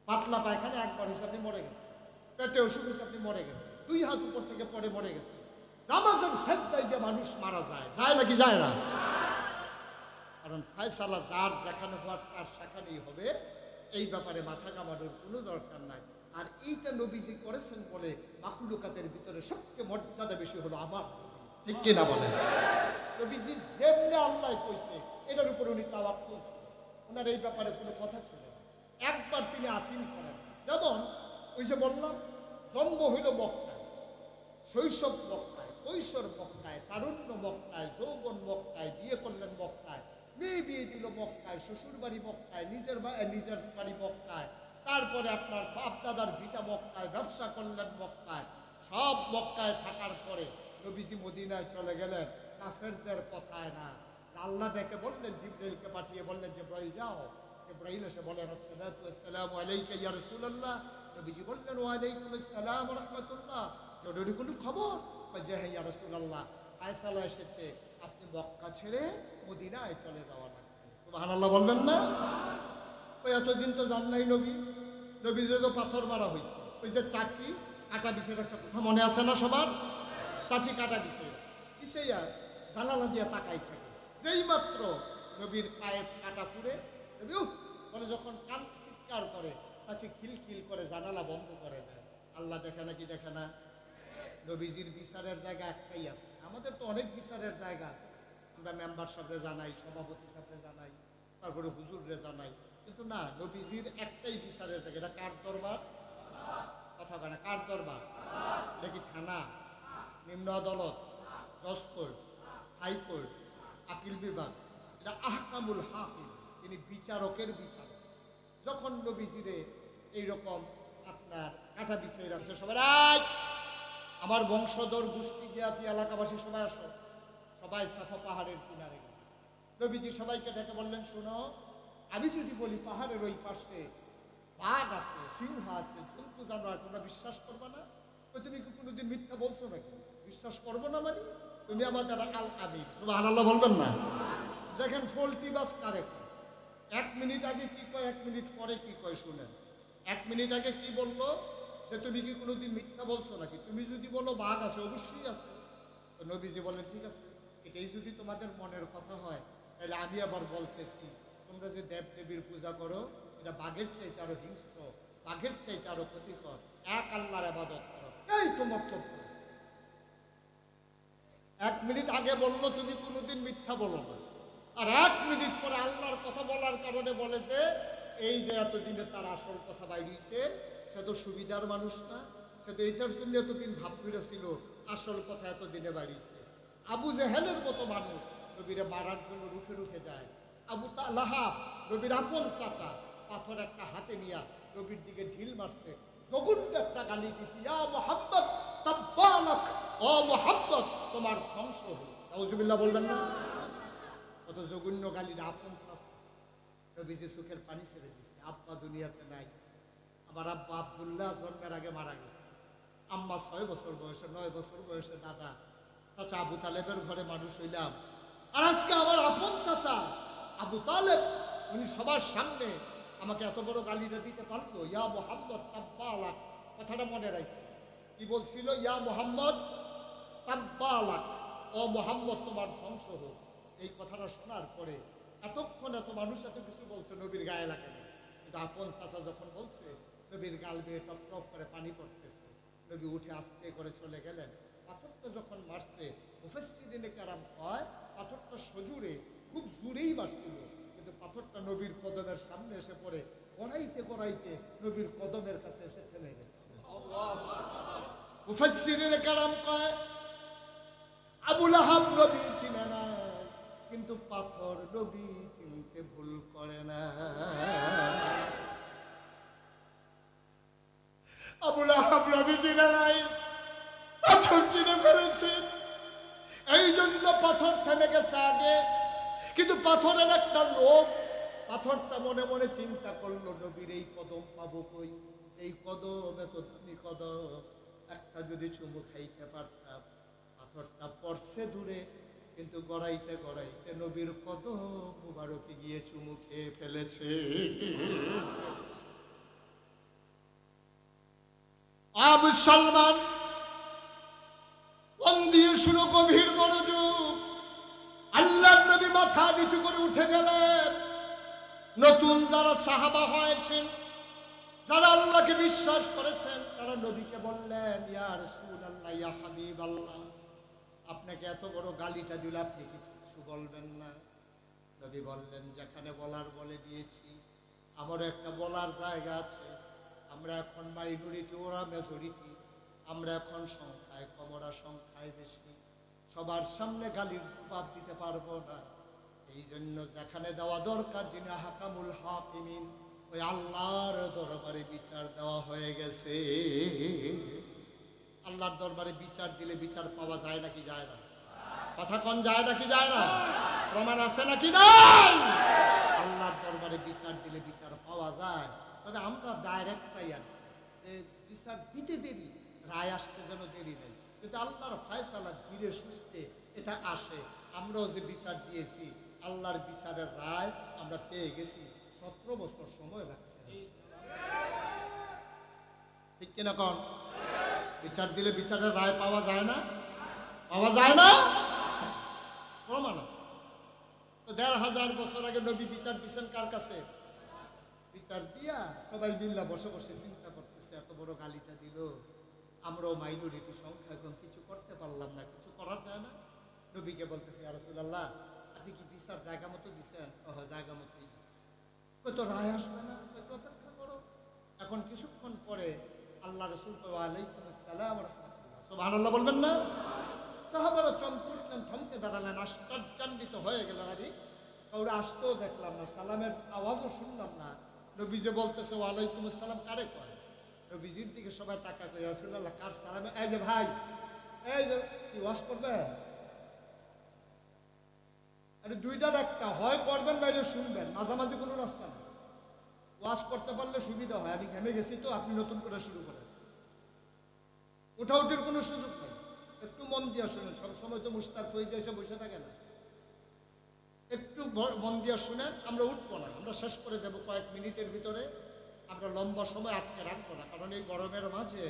পাতলা পায়খানা একবার হয়েছে আপনি মরে গেছেন, পেটে অসুখ হয়েছে আপনি মরে গেছেন, 2 হাত উপর থেকে পরে মরে গেছে। নামাজের সেজদায় যে মানুষ মারা যায়, যায় নাকি যায় না? কারণ ফায়সালা যার যেখানে হওয়ার তার সেখানেই হবে, এই ব্যাপারে মাথা কামানোর কোনো দরকার নাই। আর এইটা নবীজি করেছেন বলে মাখলুকাতের ভিতরে সবচেয়ে মর্যাদা বেশি হলো আমার, ঠিক কিনা বলেন? নবীজি যেমনি আল্লাহ কইছে এটার উপর উনি তাওয়াক্কুল ছিল, ওনার এই ব্যাপারে কোনো কথা ছিল না। একবার তিনি আপিল করেন, যেমন ওই যে বললাম জন্ম হইল মক্কায়, শৈশব মক্কায়, কৈশোর মক্কায়, তারুণ্য মক্কায়, যৌবন মক্কায়, বিয়ে করলেন মক্কায়, মেয়ে বিয়ে দিল মক্কায়, শ্বশুর বাড়ি মক্কায়, নিজের বাড়ি মক্কায়, তারপরে আপনার বাপ দাদার ভিটা মক্কায়, ব্যবসা করলেন মক্কায়, সব মক্কায় থাকার পরে নবীজি মদিনায় চলে গেলেন। কাফেরদের কথায় না, আল্লাহ ডেকে বললেন, জিবরাইলকে পাঠিয়ে বললেন জিবরাইল যাও। জিবরাইল এসে বলেন আসসালাতু ওয়াসসালামু আলাইকা ইয়া রাসূলুল্লাহ। নবীজি বললেন ওয়া আলাইকুম আসসালাম ওয়া রাহমাতুল্লাহ। জরুরি কোনো খবর? যে হ্যাঁ ইয়া রাসূলুল্লাহ, ফায়সালা এসেছে, আপনি মক্কা ছেড়ে মদিনায় চলে যাওয়া লাগবে। সুবহানাল্লাহ বলবেন না? ওই এতদিন তো জান নাই নবী, নবীরে তো পাথর মারা হয়েছে। ওই যে চাচি কাটা বিছের একটা কথা মনে আছে না সবার? চাচি কাটা বিছাইয়া জানালা দিয়ে তাকাই থাকে, যেই মাত্র নবীর পায়ের কাটা ফুড়ে নবী উহ বলে যখন কান চিৎকার করে, চাচি খিলখিল করে জানালা বন্ধ করে দেয়। আল্লাহ দেখে নাকি দেখে না? নবীজির বিচারের জায়গা একটাই আছে। আমাদের তো অনেক বিচারের জায়গা আছে, আমরা মেম্বার সাহেবরে জানাই, সভাপতি সাহেবরে জানাই, তারপরে হুজুররে জানাই, কিন্তু না, নবীজির একটাই বিচারের জায়গা। এটা কার দরবার? কথা বলে না, কার দরবার? এটা কি থানা, নিম্ন আদালত, জজ কোর্ট, হাইকোর্ট, আপিল বিভাগ? এটা আহকামুল হাকিম, তিনি বিচারকের বিচারক। যখন নবীজিরে এইরকম আপনার কাটা বিছাই রাখছে, সবাই আমার বংশধর গোষ্ঠী জ্ঞাতি এলাকাবাসী সবাই আসো, সবাই সাফা পাহাড়ের কিনারে গেল। নবীজি সবাইকে ডেকে বললেন, শোনো, আমি যদি বলি পাহাড়ের ওই পাশে বাঘ আছে, সিংহ আছে, জন্তু জানোয়ার, তোমরা বিশ্বাস করবে না? তুমি কি কোনোদিন মিথ্যা বলছো নাকি? বিশ্বাস করবো না মানে? তুমি আমাদের আল আমির, সুবহানাল্লাহ বলবেন না? দেখেন ফল্টি বাস কারে কয়, 1 মিনিট আগে কি কয়, 1 মিনিট পরে কি কয় শুনেন। 1 মিনিট আগে কি বললো, যে তুমি কি কোনোদিন মিথ্যা বলছো নাকি? তুমি যদি বলো বাঘ আছে, অবশ্যই আছে। তো নবীজি বলেন, ঠিক আছে, এটাই যদি তোমাদের মনের কথা হয়, তাহলে আমি আবার বলতেছি, তোমরা যে দেব দেবীর পূজা করো, এটা বাঘের চাইতে আরো হিংস্র, বাঘের চাইতে আরো ক্ষতিকর। এক আল্লাহর ইবাদত করো, এই তো মতলব। 1 মিনিট আগে বললো তুমি কোনোদিন মিথ্যা বলো না, আর 1 মিনিট পরে আল্লাহর কথা বলার কারণে বলে যে এই যে এতদিনে তার আসল কথা বাইরিয়েছে, সে তো সুবিধার মানুষ না, সে তো এটার জন্য এতদিন ভাব ফিরেছিল, আসল কথা এতদিনে বাড়িয়েছে। আবু জেহেলের মতো মানুষ নবীরে মারার জন্য রুখে রুখে যায়। আবু লাহাব, নবীর আপন চাচা, পাথর একটা হাতে নিয়া নবীর দিকে ঢিল মারছে, জঘন্য একটা গালি দিছি, ইয়া মুহাম্মদ তাব্বালাক, ও মুহাম্মদ তোমার ধ্বংস হোক। আউযুবিল্লাহ বলবেন না? কত জঘন্য গালির আপন চাচা। নবীজি চোখের পানি ছেড়ে দিছে, আব্বা দুনিয়াতে নাই, আমার আব্বা আব্দুল্লাহ জন্মের আগে মারা গেছে, আম্মা 6 বছর বয়সে, 9 বছর বয়সে দাদা, চাচা আবু তালেবের ঘরে মানুষ হইলাম, আর আজকে আমার আপন চাচা আবু তালেব, উনি সবার সামনে আমাকে এত বড় গালিটা দিতে পারলো। ইয়া মুহাম্মদ তাব্বালাক, কথাটা মনে রাখি, কি বলছিল? ইয়া মুহাম্মদ তাব্বালাক, ও মুহাম্মদ তোমার ধ্বংস হোক। এই কথাটা শোনার পরে এতক্ষণ এত মানুষ এত কিছু বলছে, নবীর গায়ে লাগে না, কিন্তু আপন চাচা যখন বলছে, নবীর গাল বেয়ে টপ টপ করে পানি পড়তেছে। নবী উঠে আস্তে করে চলে গেলেন। পাথরটা যখন মারছে, মুফাসসিরিনে কেরাম কয় পাথরটা সজোরে, খুব জোরেই মারছিল, কিন্তু পাথরটা নবীর কদমের সামনে এসে পড়ে, গড়াইতে গড়াইতে নবীর কদমের কাছে এসে ফেলে গেছে। মুফাসসিরিনে কেরাম কয় আবু লাহাব নবী চিনে না, কিন্তু পাথর নবী চিনতে ভুল করে না। আবু লাহাব নবী চিনে নাই, পাথর চিনে ফেলেছে, এই জন্য পাথর থেমে গেছে আগে। কিন্তু পাথরের একটা লোভ, পাথরটা মনে মনে চিন্তা করলো, নবীর এই কদম পাবো কই, এই কদম এত দামি কদম, একটা যদি চুমু খাইতে পারতাম। পাথরটা পড়ছে দূরে, কিন্তু গড়াইতে গড়াইতে নবীর কদম মুবারকে গিয়ে চুমু খেয়ে ফেলেছে। মুসলমান মন দিয়ে শুনো, গভীর মনোযোগ। আল্লাহর নবী মাথা নিচু করে উঠে গেলেন। নতুন যারা সাহাবা হয়েছেন, যারা আল্লাহকে বিশ্বাস করেছেন, তারা নবীকে বললেন, ইয়া রাসূলুল্লাহ, ইয়া হাবিবাল্লাহ, আপনাকে এত বড় গালিটা দিল, আপনি কি কিছু বলবেন না? নবী বললেন, যেখানে বলার বলে দিয়েছি, আমারও একটা বলার জায়গা আছে। আমরা এখন মাইনরিটি, ওরা মেজরিটি, আমরা এখন সংখ্যায় কম, ওরা সংখ্যায় বেশি, সবার সামনে গালির জবাব দিতে পারবো না। এই জন্য যেখানে দেওয়া দরকার, যিনি হাকামুল হাকিমিন, ওই আল্লাহর দরবারে বিচার দেওয়া হয়ে গেছে। আল্লাহর দরবারে বিচার দিলে বিচার পাওয়া যায় নাকি যায় না? কথা কোন যায় নাকি যায় না? প্রমাণ আছে নাকি নাই? আল্লাহর দরবারে বিচার দিলে বিচার পাওয়া যায়। তবে আমরা ডাইরেক্ট চাই যে বিচার দিতে দেরি, রায় আসতে যেন দেরি নেই, কিন্তু আল্লাহর ফায়সালা ধীরে সুস্থে এটা আসে। আমরাও যে বিচার দিয়েছি, আল্লাহর বিচারের রায় আমরা পেয়ে গেছি। 17 বছর সময় লাগছে, ঠিক কিনা কন? বিচার দিলে বিচারের রায় পাওয়া যায় না? পাওয়া যায় না? প্রমাণ আছে তো। 1500 বছর আগে নবী বিচার দিচ্ছেন কার কাছে? বিচার দিয়া সবাই মিল্লা বসে বসে চিন্তা করতেছে, এত বড় গালিটা দিল, আমরাও মাইনরিটি সংখ্যা, এখন কিছু করতে পারলাম না, কিছু করার যায় না। নবীকে বলতেছে, ইয়া রাসূলুল্লাহ, আপনি কি বিচার জায়গা মতো দিচ্ছেন? জায়গা মতোই। তো রায় আসবে না, একটু অপেক্ষা করো। এখন কিছুক্ষণ পরে আল্লাহ রাসূল আলাইকুম আসসালাম ওয়া রাহমাতুল্লাহ, সুবহানাল্লাহ বলবেন না? সাহাবারা চমকে উঠলেন, থমকে দাঁড়ালেন, আশ্চর্যান্বিত হয়ে গেলেন। আরে কাউরে আসতেও দেখলাম না, সালামের আওয়াজও শুনলাম না। নবী যে বলতেছে ওয়ালাইকুম আসসালাম, কারে কয়? নবীজির দিকে সবাই তাকা করে, ইয়া রাসূলুল্লাহ কার সালামে? এই যে ভাই, এই যে কি ওয়াজ করবেন? আরে দুইটার একটা, হয় করবেন বাইরে শুনবেন, মাঝামাঝি কোনো রাস্তা নেই। ওয়াজ করতে পারলে সুবিধা হয়। আমি ঘেমে গেছি তো, আপনি নতুন করে শুরু করেন। উঠাউটির কোনো সুযোগ নেই, একটু মন দিয়ে শুনেন। সবসময় তো মুস্তাক হয়ে যায়, এসে বসে থাকে না। একটু মন দিয়ে শুনেন। আমরা উঠবো না, আমরা শেষ করে দেবো কয়েক মিনিটের ভিতরে। আমরা লম্বা সময় আটকে রাখবো না, কারণ এই গরমের মাঝে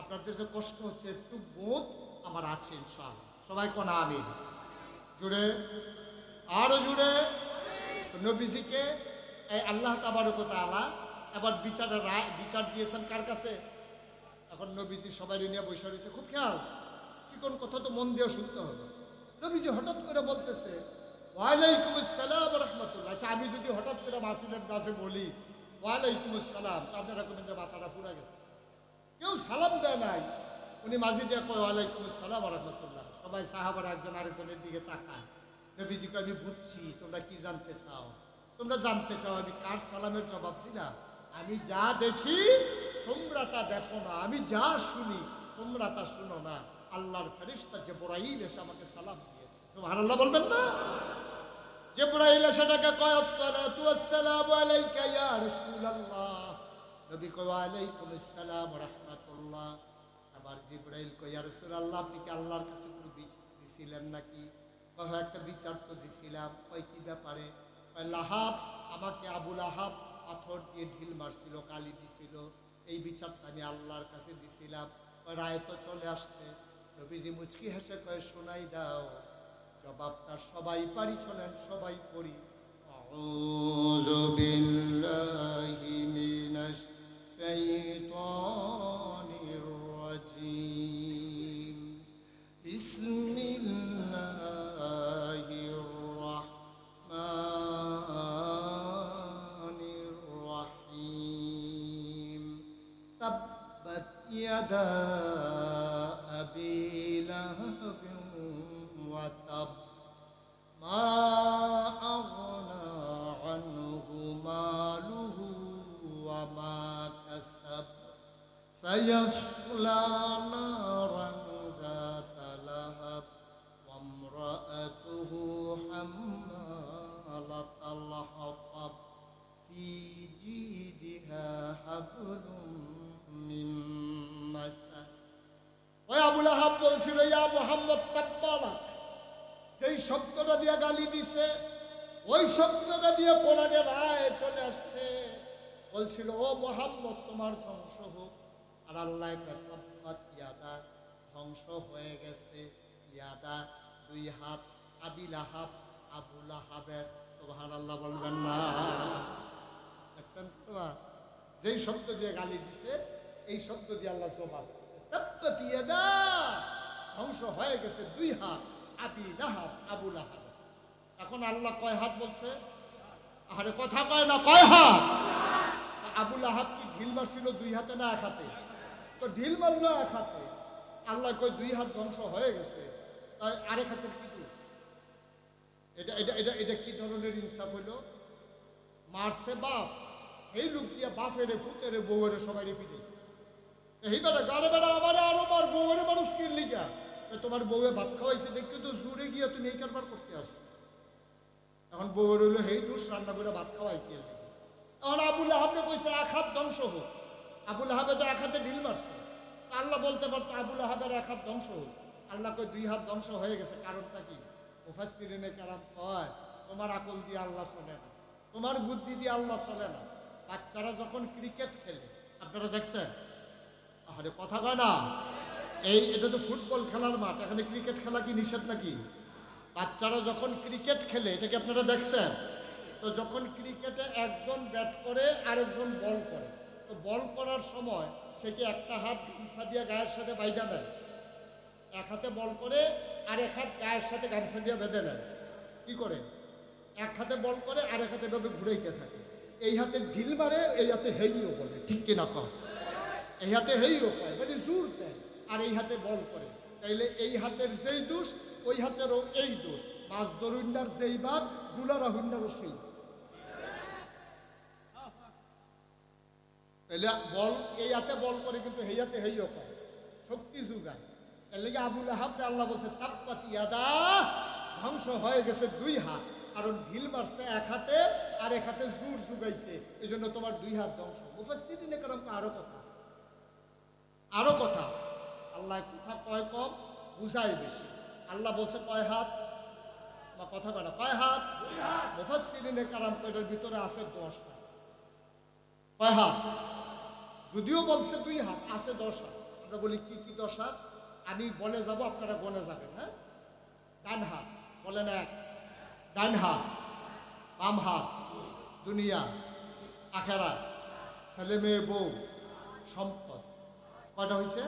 আপনাদের যে কষ্ট হচ্ছে, একটু বোধ আমার আছে ইনশাআল্লাহ। সবাই কোন আমিন জুড়ে, আরো জুড়ে। নবীজিকে এই আল্লাহ তাবারক ওয়া তাআলা এবার বিচারের রায়, বিচার দিয়েছেন কার কাছে? এখন নবীজি সবাই নিয়ে বসে রয়েছে। খুব খেয়াল, চিকন কথা তো মন দিয়ে শুনতে হবে। নবীজি হঠাৎ করে বলতেছে ওয়ালাইকুম আসসালাম ওয়া রাহমাতুল্লাহ। আচ্ছা, আমি যদি হঠাৎ করে মাহফিলের কাছে বলি ওয়ালাইকুম আসসালাম, তো আপনারা কবেন যে মাথাটা পুরা গেছে। কেউ সালাম দেয় নাই, উনি মাঝি দিয়ে কয় ওয়ালাইকুম আসসালাম ওয়া রাহমাতুল্লাহ। সবাই সাহাবারা একজন আরেকজনের দিকে তাকায়। নবীজিকে, আমি বুঝছি তোমরা কি জানতে চাও। তোমরা জানতে চাও আমি কার সালামের জবাব দিলাম? আমি যা দেখি তোমরা তা দেখো না, আমি যা শুনি তোমরা তা শুনো না। আল্লাহর ফেরেশতা জিবরাইল এসে আমাকে সালাম দিয়েছে। সুবহানাল্লাহ বলবেন না? জিবরাইল এসে তাকে কয় আসসালাতু ওয়াসসালামু আলাইকা ইয়া রাসূলুল্লাহ। নবী কয় ওয়ালাইকুম আসসালাম ওয়া রাহমাতুল্লাহ। আবার জিবরাইল কয় ইয়া রাসূলুল্লাহ, আপনি কি আল্লাহর কাছে কোনো বিচার দিছিলেন নাকি? কয় একটা বিচার তো দিছিলাম। কয় কি ব্যাপারে? কয় লাহাব, আমাকে আবু লাহাব পাথর দিয়ে ঢিল মারছিল, গালি দিছিল, এই বিচারটা আমি আল্লাহর কাছে দিছিলাম। রায় তো চলে আসছে। নবীজি মুচকি হেসে কয় শোনাই দাও। জবাবটা সবাই পারি, চলেন সবাই পড়ি। আউযু বিল্লাহি মিনাশ শাইতানির রাজীম। বিসমিল্লাহির রাহমানির রাহিম। তাব্বাত ইয়াদা আবি লাহাবিন ওয়া তাব মা আগনা আনহু মালুহু ওয়া মা কাসাব সায়াসলা নারান যাতা লাহাব ওয়া ইমরাআতুহু হাম্মালাতাল হাতাব ফি জিদিহা হাবলুম মিন মাসাদ। ওই আবু লাহাব বলছিল, ইয়া মুহাম্মদ তাব্বালাক। যেই শব্দটা দিয়ে গালি দিছে, ওই শব্দটা দিয়ে কোরআনের রায় চলে আসছে। বলছিল, ও মুহাম্মদ তোমার ধ্বংস হোক। আর আল্লাহ তাব্বাত ইয়াদা, ধ্বংস হয়ে গেছে। ইয়াদা, দুই হাত, আবি লাহাব, আবু লাহাবের। সুবহানাল্লাহ বলবেন না? দেখছেন তো, যেই শব্দ দিয়ে গালি দিছে, এই শব্দ দিয়ে আল্লাহ জবাব। তাব্বাত ইয়াদা, ধ্বংস হয়ে গেছে দুই হাত, আবি লাহাব, আবু লাহাব। এখন আল্লাহ কয় হাত বলছে? আরে কথা কয় না, কয় হাত? আবু লাহাব কি ঢিল মারছিল দুই হাতে না এক হাতে? তো ঢিল মারলো এক হাতে। আল্লাহ কয় দুই হাত ধ্বংস হয়ে গেছে, তাই আরেক হাতের কি দোষ? এটা এটা এটা এটা কি ধরনের ইনসাফ হইল? মারছে বাপ, এই লোক দিয়ে বাপেরে, ফুতেরে, বউয়েরে সবাই ফিরে। এই বেটা গাড়ে বেড়া আমারে আরো মার, বউয়েরে মানুষ কি লিগা? তোমার বউয়ে ভাত খাওয়াইছে দেখে তো জুড়ে গিয়ে তুমি এই কারবার করতে আসছো। এখন বউয়ের হইলো হেই দোষ, রান্না করে ভাত খাওয়াই কে? এখন আবু লাহাবকে কইছে এক হাত ধ্বংস হোক। আবু লাহাবে তো এক হাতে ঢিল মারছে। আল্লাহ বলতে পারতো আবু লাহাবের এক হাত ধ্বংস হোক। আল্লাহ কই দুই হাত ধ্বংস হয়ে গেছে। কারণটা কি? মুফাসসিরিনে কেরাম কয় তোমার আকল দিয়ে আল্লাহ চলে না, তোমার বুদ্ধি দিয়ে আল্লাহ চলে না। বাচ্চারা যখন ক্রিকেট খেলে, আপনারা দেখছেন? আরে কথা কয় না, এটা তো ফুটবল খেলার মাঠ, এখানে ক্রিকেট খেলা কি নিষেধ নাকি? বাচ্চারা যখন ক্রিকেট খেলে, এটা কি আপনারা দেখছেন? তো যখন ক্রিকেটে একজন ব্যাট করে আরেকজন বল করে, তো বল করার সময় সে কি একটা হাত গামছা দিয়ে গায়ের সাথে বাইধা নেয়? এক হাতে বল করে আর এক হাত গায়ের সাথে গামছা দিয়ে বেঁধে নেয়। কি করে? এক হাতে বল করে আর এক হাতে এভাবে ঘুরাইতে থাকে। এই হাতে ঢিল মারে, এই হাতে হেইও বলে, ঠিক কিনা কম? এই হাতে হেইও পায়, মানে জোর দেয়, আর এই হাতে বল করে। তাইলে এই হাতের যেই দোষ, ওই হাতেরও এই দোষ। মাছ দরুন্ডার যেই বাদ, গুলারা হুন্ডারও সেই। তাইলে বল এই হাতে বল করে, কিন্তু এই হাতে হেইও পায়, শক্তি যোগায়। এর লেগে আবুল আহাবকে আল্লাহ বলছে তাপ্পাত ইয়াদা, ধ্বংস হয়ে গেছে দুই হাত, কারণ ঢিল মারছে এক হাতে আর এক হাতে জোর জুগাইছে, এই জন্য তোমার দুই হাত ধ্বংস। মুফাসসিরিনে কেরামকে আরো কথা, আল্লাহ কথা কয় কম, বুঝায় বেশি। আল্লাহ বলছে কয় হাত, বা কথা কয় না, কয় হাত? মুফাসসিরিনে কেরাম এটার ভিতরে আছে 10 হাত। কয় হাত? যদিও বলছে 2 হাত, আছে 10 হাত। আমরা বলি কি কি 10 হাত? আমি বলে যাব, আপনারা গনে যাবেন। হ্যাঁ, ডান হাত বলেন 1, ডান হাত, বাম হাত দুনিয়া, আখেরাত, ছেলে মেয়ে বউ, সম্পদ। কয়টা হয়েছে?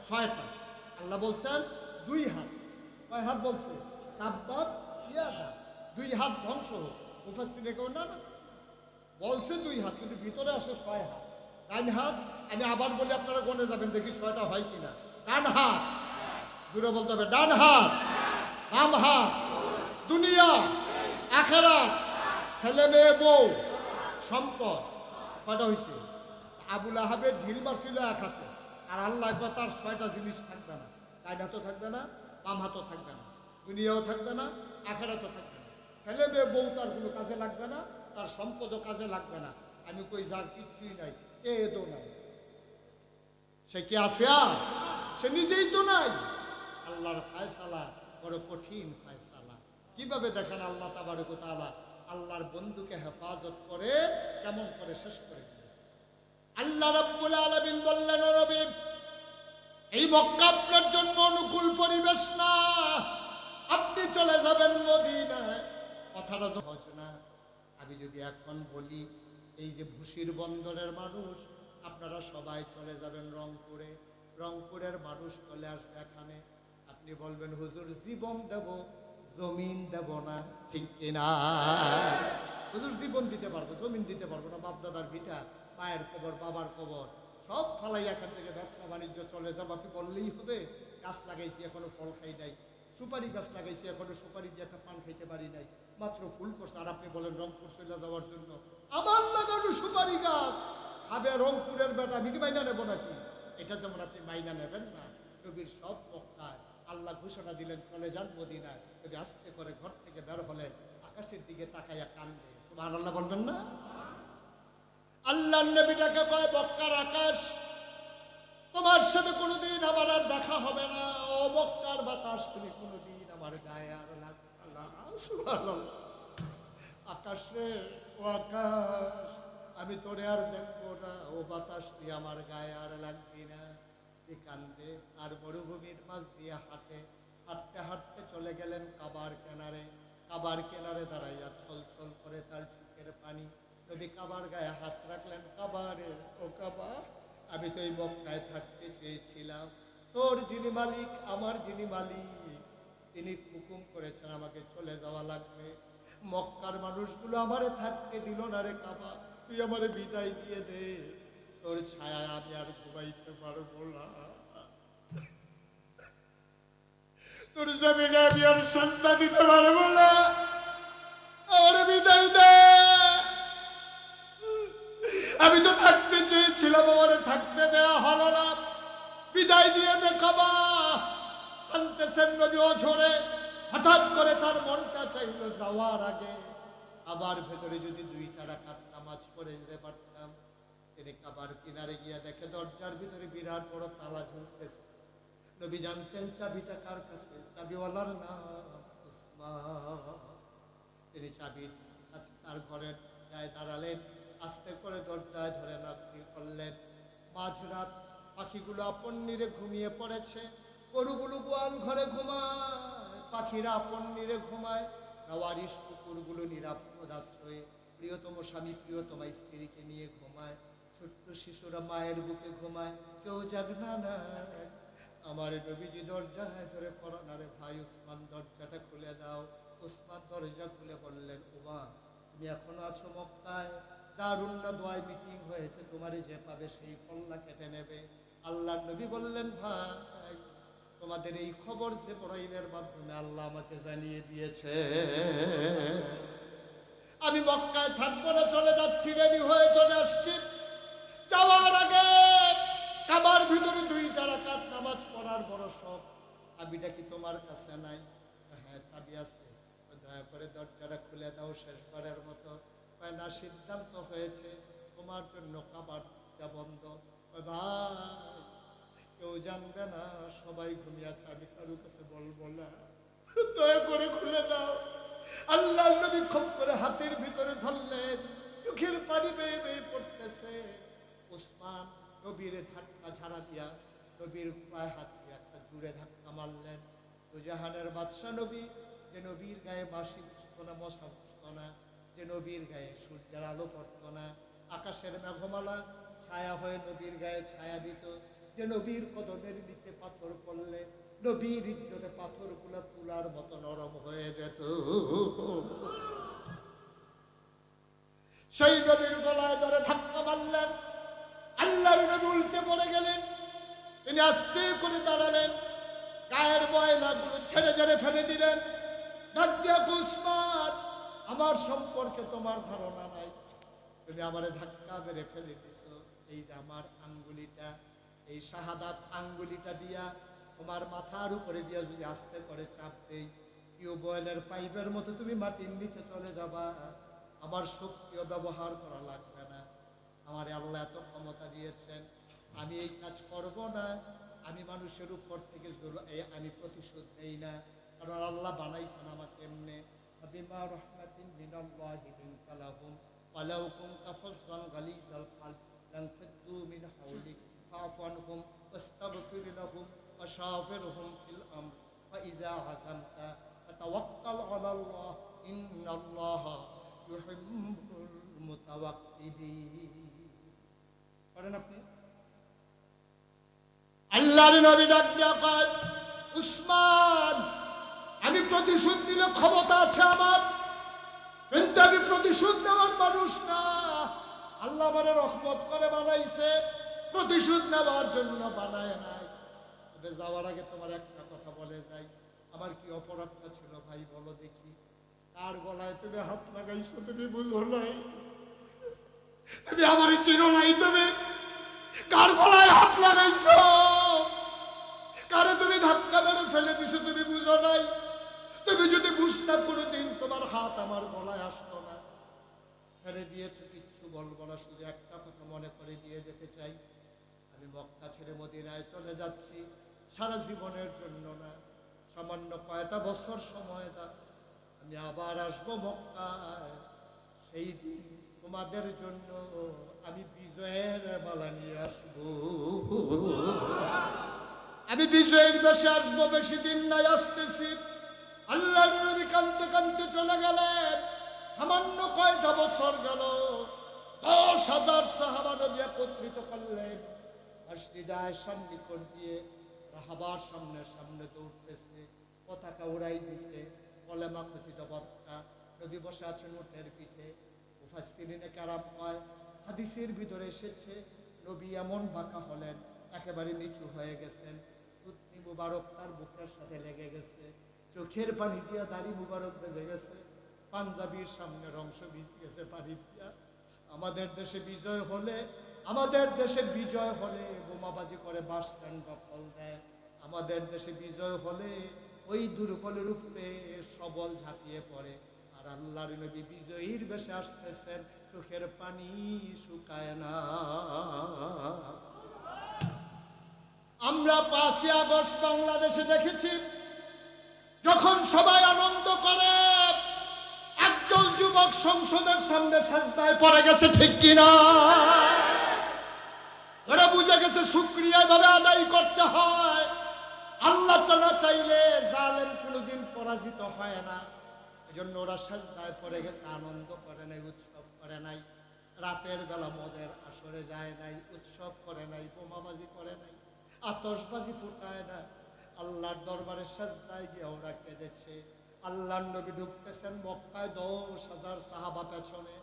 6টা। আল্লাহ বলছেন 2 হাত। কয় হাত বলছে? তাব্বাত ইয়াদা, 2 হাত ধ্বংস হোক। মুফাসসিরে কেউ না বলছে 2 হাত, কিন্তু ভিতরে আসে 6 হাত। ডান হাত, আমি আবার বলি, আপনারা গনে যাবেন, দেখি 6টা হয় কিনা। ডান হাত, জুড়ে বলতে হবে, ডান হাত, বাম হাত দুনিয়া, আখেরাত, ছেলে মেয়ে বউ, সম্পদ। কয়টা হয়েছে? আবুল আহাবের ঢিল মারছিল 1 হাতে, আর আল্লাহ তার 6টা জিনিস থাকবে না। ডান হাতও থাকবে না, বাম হাতও থাকবে না, দুনিয়াও থাকবে না, আখেরাতও থাকবে না, ছেলে মেয়ে বউ তার কোনো কাজে লাগবে না, তার সম্পদও কাজে লাগবে না। আমি কই যার কিচ্ছুই নাই, এদও নাই, সে কি আছে? আর সে নিজেই তো নাই। আল্লাহর ফায়সালা বড় কঠিন ফায়সালা। কিভাবে দেখেন আল্লাহ তাবারক ওয়া তাআলা আল্লাহর বন্ধুকে হেফাজত করে কেমন করে শেষ করে দিলেন। আল্লাহ রাব্বুল আলামিন বললেন, ও নবী, এই মক্কা আপনার জন্য অনুকূল পরিবেশ না, আপনি চলে যাবেন মদিনায়। কথাটা সহজ না। আমি যদি এখন বলি, এই যে ভুশির বন্দরের মানুষ, আপনারা সবাই চলে যাবেন রংপুরে, রংপুরের মানুষ চলে আসবে এখানে, আপনি বলবেন হুজুর জীবন দেব, জমিন দেব না, ঠিক কিনা? হুজুর জীবন দিতে পারবো, জমিন দিতে পারবো না, বাপদাদার ভিটা, মায়ের কবর, বাবার কবর সব ফালাই এখান থেকে ব্যবসা বাণিজ্য চলে যাবো, আপনি বললেই হবে। গাছ লাগাইছি এখনো ফল খাই নাই, সুপারি গাছ লাগাইছি এখনো সুপারি দিয়ে একটা পান খাইতে পারি নাই, মাত্র ফুল করছে, আর আপনি বলেন রংপুর চলে যাওয়ার জন্য। আমার লাগানো সুপারি গাছ খাবে রংপুরের বেটা, আমি কি মাইনা নেবো নাকি? এটা যেমন আপনি মাইনা নেবেন না, নবীর সব মক্কায় আল্লাহ ঘোষণা দিলেন চলে যান মদিনায়। নবী আস্তে করে ঘর থেকে বের হলেন, আকাশের দিকে তাকাইয়া কান্দে, সুবহানাল্লাহ বলবেন না? আল্লাহ নবীটাকে কয়, মক্কার আকাশ, তোমার সাথে কোনোদিন আমার আর দেখা হবে না। ও মক্কার বাতাস, তুমি কোনোদিন আমার গায়ে আর লাগবে না। সুবহানাল্লাহ। আকাশ রে, ও আকাশ, আমি তোরে আর দেখবো না। ও বাতাস, তুই আমার গায়ে আর লাগবি না। কান্দে আর মরুভূমির মাঝ দিয়ে হাঁটে, হাঁটতে হাঁটতে চলে গেলেন কাবার কিনারে। কাবার কিনারে দাঁড়াইয়া ছল ছল করে তার চোখের পানি। নবী কাবার গায়ে হাত রাখলেন, কাবারে, ও কাবা, আমি তো এই মক্কায় থাকতে চেয়েছিলাম, তোর যিনি মালিক, আমার যিনি মালিক, তিনি হুকুম করেছেন আমাকে চলে যাওয়া লাগবে। মক্কার মানুষগুলো আমারে থাকতে দিল না রে কাবা, তুই আমারে বিদায় দিয়ে দে, তোর ছায়ায় আমি আর ঘুমাইতে পারবো না, তোর জমিনে আমি আর সন্তান দিতে পারবো না, আমার বিদায় দে। আমি তো থাকতে চেয়েছিলাম, আমার থাকতে দেওয়া হলো না, বিদায় দিয়ে দে কাবা। আনতেছেন নবী অঝরে, হঠাৎ করে তার মনটা চাইল যাওয়ার আগে আবার ভেতরে যদি 2টা রাকাত নামাজ পড়ে যেতে পারতাম। তিনি কাবার কিনারে গিয়া দেখে দরজার ভিতরে বিরাট বড় তালা ঝুলতেছে। নবী জানতেন চাবিটা কার কাছে, চাবিওয়ালার নাম উসমান। তিনি চাবির কাছে তার ঘরের গায়ে দাঁড়ালেন, আস্তে করে দরজায় ধরে নাকি করলেন। মাঝরাত, পাখিগুলো আপন নিরে ঘুমিয়ে পড়েছে, গরুগুলো গোয়াল ঘরে ঘুমায়, পাখিরা আপন নিরে ঘুমায়, নওয়ারিশ কুকুরগুলো নিরাপদ আশ্রয়ে প্রিয়তম স্বামী প্রিয়তমা স্ত্রীকে নিয়ে ঘুমায়, ছোট্ট শিশুরা মায়ের বুকে ঘুমায়, কেউ জাগনা না। আমার নবীজি দরজায় ধরে পড়ান, আরে ভাই উসমান দরজাটা খুলে দাও। উসমান দরজা খুলে বললেন, ওমা তুমি এখনো আছো মক্কায়, দারুণ না দোয়ায় মিটিং হয়েছে, তোমারই যে পাবে সেই কল্লা কেটে নেবে। আল্লাহর নবী বললেন, ভাই তোমাদের এই খবর জিবরাইলের মাধ্যমে আল্লাহ আমাকে জানিয়ে দিয়েছে, আমি মক্কায় থাকবো না, চলে যাচ্ছি, রেডি হয়ে চলে আসছি। যাওয়ার আগে কাবার ভিতরে 2 রাকাত নামাজ পড়ার বড় শখ, চাবিটা কি তোমার কাছে নাই? হ্যাঁ চাবি আছে, দয়া করে দরজাটা খুলে দাও শেষবারের মতো। না, সিদ্ধান্ত হয়েছে তোমার জন্য কাবারটা বন্ধ। ভাই কেউ জানবে না, সবাই ঘুমিয়ে আছে, আমি কারো কাছে বলবো না, দয়া করে খুলে দাও। আল্লাহ নবী খুব করে হাতের ভিতরে ধরলেন, চোখের পানি বেয়ে বেয়ে পড়তেছে। উসমান নবীর ধাক্কা ছাড়া দিয়া নবীর পায়ে হাত দিয়ে একটা জুড়ে ধাক্কা মারলেন। দুজাহানের বাদশাহ নবী, যে নবীর গায়ে মাসি বসতো না, মশা বসতো না, যে নবীর গায়ে সূর্যের আলো পড়তো না, আকাশের মেঘমালা ছায়া হয়ে নবীর গায়ে ছায়া দিত, যে নবীর কদমের নিচে পাথর পড়লে নবীর ইজ্জতে পাথরগুলো তুলার মতো নরম হয়ে যেত, সেই নবীর গলায় ধরে ধাক্কা মারলেন। আল্লাহর নবী উল্টে পড়ে গেলেন। তিনি আস্তে করে দাঁড়ালেন, গায়ের ময়লাগুলো ছেড়ে ছেড়ে ফেলে দিলেন। ডাক দিয়া, উসমান আমার সম্পর্কে তোমার ধারণা নাই, তুমি আমারে ধাক্কা মেরে ফেলে দিছ। এই যে আমার আঙ্গুলিটা, এই শাহাদাত আঙ্গুলিটা দিয়া তোমার মাথার উপরে দিয়া যদি আস্তে করে চাপ দেই, টিউবওয়েলের পাইপের মতো তুমি মাটির নিচে চলে যাবা, আমার শক্তিও ব্যবহার করা লাগবে না। আমার আল্লাহ এত ক্ষমতা দিয়েছেন, আমি এই কাজ করব না। আমি মানুষের উপর থেকে আমি প্রতিশোধ নেই না, কারণ আল্লাহ বানাইছেন আমাকে এমনি। বিমা রাহমাতিন মিনাল্লাহি লিনতা লাহুম ওয়ালাউ কুনতা ফাজ্জান গালিজাল কলব লানফাদ্দু মিন হাওলিক ফাআফু আনহুম ওয়াস্তাগফির লাহুম ওয়াশাফিরহুম ফিল আমর ফাইযা আযামতা ফাতাওয়াক্কাল আলাল্লাহ ইন্নাল্লাহা ইউহিব্বুল মুতাওয়াক্কিলিন। করেন আপনি? আল্লাহর নবী ডাক দিয়া কয়, উসমান আমি প্রতিশোধ নিলে ক্ষমতা আছে আমার, কিন্তু আমি প্রতিশোধ নেওয়ার মানুষ না। আল্লাহ আমারে রহমত করে বানাইছে, প্রতিশোধ নেওয়ার জন্য বানায় নাই। তবে যাওয়ার আগে তোমার একটা কথা বলে যাই, আমার কি অপরাধটা ছিল ভাই বলো দেখি? কার গলায় তুমি হাত লাগাইছো তুমি বুঝো নাই? তুমি আমারই চিনো নাই? তুমি কার গলায় হাত লাগাইছো? কারে তুমি ধাক্কা মেরে ফেলে দিছো তুমি বুঝো নাই? তুমি যদি বুঝতে কোনোদিন তোমার হাত আমার গলায় আসতো না। ফেলে দিয়েছো, কিচ্ছু বলবো না, শুধু একটা কথা মনে করে দিয়ে যেতে চাই, আমি মক্কা ছেড়ে মদিনায় চলে যাচ্ছি, সারা জীবনের জন্য না, সামান্য কয়টা বছর সময় দাও, আমি আবার আসবো মক্কায়। সেই দিন তোমাদের জন্য আমি বিজয়ের মালা নিয়ে আসবো, আমি বিজয়ের বেশে আসবো, বেশি দিন নাই, আসতেছি। আল্লাহর নবী কাঁদতে কাঁদতে চলে গেলেন। সামান্য কয়টা বছর গেল, 10,000 সাহাবা নবী একত্রিত করলেন, মসজিদে আয়েশার নিকট দিয়ে রাহাবার সামনে সামনে দৌড়তেছে, পতাকা উড়াই দিছে, কলেমা খচিত বক্তা, নবী বসে আছেন উটের পিঠে। মুফাসসিরিনে কেরাম কয়, হাদিসের ভিতরে এসেছে নবী এমন বাঁকা হলেন, একেবারে নিচু হয়ে গেছেন, থুতনি মুবারক তার বুকের সাথে লেগে গেছে, চোখের পানি দিয়া দাড়ি মুবারক বেজে গেছে, পাঞ্জাবির সামনের অংশ ভিজে গেছে পানি দিয়া। আমাদের দেশে বিজয় হলে, আমাদের দেশে বিজয় হলে বোমাবাজি করে বাস স্ট্যান্ড দখল দেয়, আমাদের দেশে বিজয় হলে ওই দুর্বলের উপরে সবল ঝাঁপিয়ে পড়ে। আর আল্লাহর নবী বিজয়ীর বেশে আসতেছেন, চোখের পানি শুকায় না। আমরা 5ই আগস্ট বাংলাদেশে দেখেছি, যখন সবাই আনন্দ করে, যুবক সংসদের সামনে সাজদায় পড়ে গেছে, ঠিক কিনা? ওরা বুঝে গেছে শুকরিয়া ভাবে আদায় করতে হয়। আল্লাহ তাআলা চাইলে জালেম কোনোদিন পরাজিত হয় না। এজন্য ওরা সাজদায় পড়ে গেছে, আনন্দ করে নাই, উৎসব করে নাই। রাতের বেলা মদের আসরে যায় নাই, উৎসব করে নাই, বোমাবাজি করে নাই, আতশবাজি ফুটায় না। আল্লাহর দরবারে সাজদায় গিয়ে ওরা কেঁদেছে। আল্লাহর নবী ঢুকতেছেন মক্কায়, 10,000 সাহাবা পেছনে।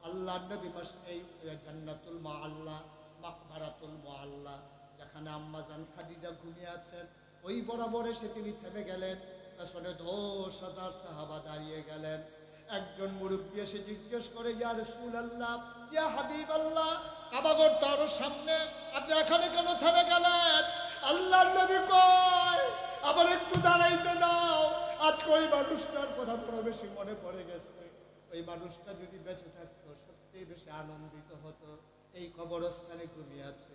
আল্লাহর নবী এই জান্নাতুল মুআল্লা, মাকবারাতুল মুআল্লা, যেখানে আম্মাজান খাদিজা ঘুমিয়ে আছেন, ওই বরাবর এসে তিনি থেমে গেলেন। পেছনে 10,000 সাহাবা দাঁড়িয়ে গেলেন। একজন মুরব্বী এসে জিজ্ঞেস করে, ইয়া রাসূলুল্লাহ, ইয়া হাবিবাল্লাহ, কাবাগর তো আরো সামনে, আপনি এখানে কেন থেমে গেলেন? আল্লাহর নবী কয়, আবার একটু দাঁড়াইতে দাও। আজকে ওই মানুষটার কথা বড় বেশি মনে পড়ে গেছে। ওই মানুষটা যদি বেঁচে থাকতো সত্যিই বেশি আনন্দিত হতো। এই কবরস্থানে ঘুমিয়ে আছে।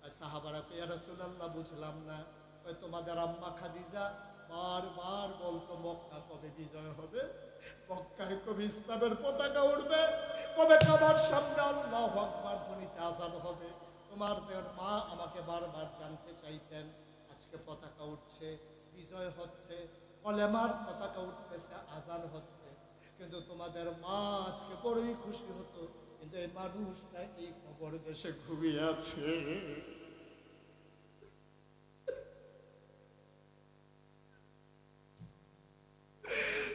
আর সাহাবারা কয়, ইয়া রাসূলুল্লাহ, বুঝলাম না। ওই তোমাদের আম্মা খাদিজা বারবার বলতো মক্কা কবে বিজয় হবে, মক্কায় কবে ইসলামের পতাকা উঠবে, কবে কাবার সামনে আল্লাহু আকবার ধ্বনিতে আযান হবে। তোমাদের মা আমাকে বারবার জানতে চাইতেন। আজকে পতাকা উঠছে, বিজয় হচ্ছে, কলেমার পতাকা উঠতেছে, আযান হচ্ছে, কিন্তু তোমাদের মা আজকে বড়ই খুশি হতো। কিন্তু এই মানুষটা এই কবর দেশে ঘুমিয়ে আছে।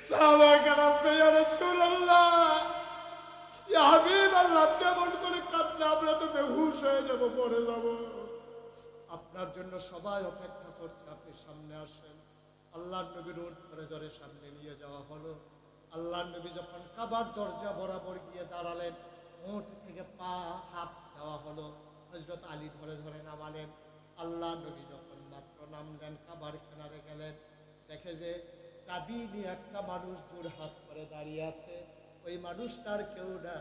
সাহাবাগণ ইয়া রাসূলুল্লাহ, ইয়া হাবিবাল্লাহ, কেমন করে কাঁদলে আমরা তো বেহুশ হয়ে যাব, পড়ে যাব। আপনার জন্য সবাই অপেক্ষা করছে, আপনি সামনে আসেন। আল্লাহর নবীর উট ধরে ধরে সামনে নিয়ে যাওয়া হলো। আল্লাহর নবী যখন কাবার দরজা বরাবর গিয়ে দাঁড়ালেন, উট থেকে পা হাত দেওয়া হলো। হযরত আলী ধরে ধরে নামালেন। আল্লাহর নবী যখন মাত্র নামলেন, কাবার কিনারে গেলেন, দেখে যে চাবি নিয়ে একটা মানুষ জোর হাত করে দাঁড়িয়ে আছে। ওই মানুষটার কেউ না,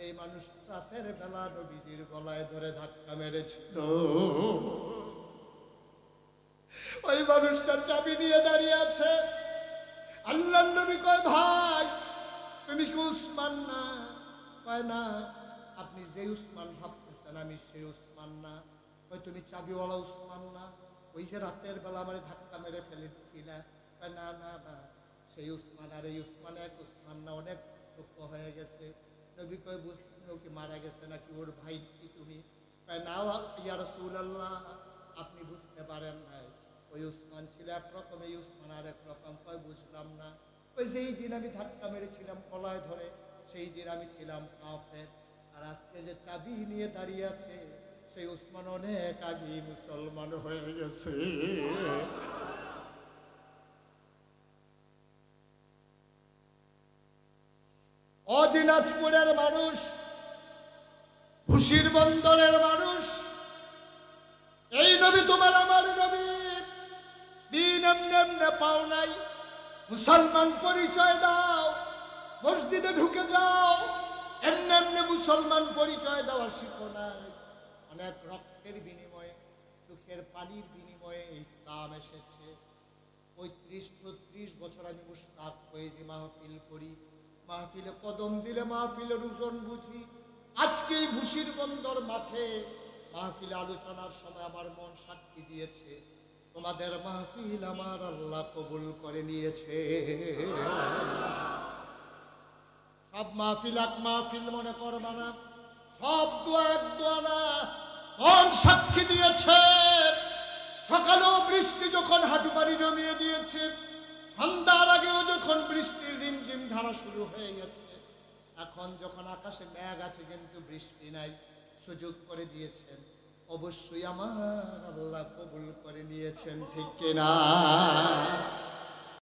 এই মানুষ রাতের বেলা নবীজির গলায় ধরে ধাক্কা মেরেছিল। ওই মানুষটার চাবি নিয়ে দাঁড়িয়ে আছে। আল্লাহর নবী কয়, ভাই তুমি কি উসমান না? কয় না। আপনি যে উসমান ভাবতেছেন আমি সেই উসমান না। কয় তুমি চাবিওয়ালা উসমান না? ওই যে রাতের বেলা আমার ধাক্কা মেরে ফেলে দিছিলা? না না না, সেই উসমান। আর এই উসমান এক উসমান না, অনেক দুঃখ হয়ে গেছে। নবী কয়, বুঝতে কি মারা গেছে নাকি? ওর ভাই কি তুমি? না ইয়া রাসূলুল্লাহ, আপনি বুঝতে পারেন নাই। ওই উসমান ছিল একরকম, এই উসমান আর একরকম। কয় বুঝলাম না। ওই যেই দিন আমি ধাক্কা মেরেছিলাম গলায় ধরে, সেই দিন আমি ছিলাম কাফের। আর আজকে যে চাবি নিয়ে দাঁড়িয়ে আছে, সেই উসমান অনেক আগেই মুসলমান হয়ে গেছে। দিনাজপুরের মানুষ, খুশির বন্দরের মানুষ, এই নবী তোমার আমার নবী। দিন এমনি এমনি পাও নাই, মুসলমান পরিচয় দাও, মসজিদে ঢুকে যাও, এমনি এমনি মুসলমান পরিচয় দেওয়া শিখো নাই। অনেক রক্তের বিনিময়ে, চোখের পানির বিনিময়ে ইসলাম এসেছে। 35-36 বছর আমি মুশতাক হয়ে যে মাহফিল করি, মাহফিলে কদম দিলে মাহফিলের ওজন বুঝি। আজকে এই ভুশির বন্দর মাঠে মাহফিলে আলোচনার সময় আমার মন সাক্ষী দিয়েছে, তোমাদের মাহফিল আমার আল্লাহ কবুল করে নিয়েছে। সব মাহফিল এক মাহফিল মনে করবা না, সব দোয়া এক দোয়া না। মন সাক্ষী দিয়েছে, সকালেও বৃষ্টি যখন হাঁটু পানি জমিয়ে দিয়েছে, সন্ধ্যার আগেও যখন বৃষ্টির রিমঝিম ধারা শুরু হয়ে গেছে, এখন যখন আকাশে মেঘ আছে কিন্তু বৃষ্টি নাই, সুযোগ করে দিয়েছেন। অবশ্যই আমার আল্লাহ কবুল করে নিয়েছেন, ঠিক কিনা?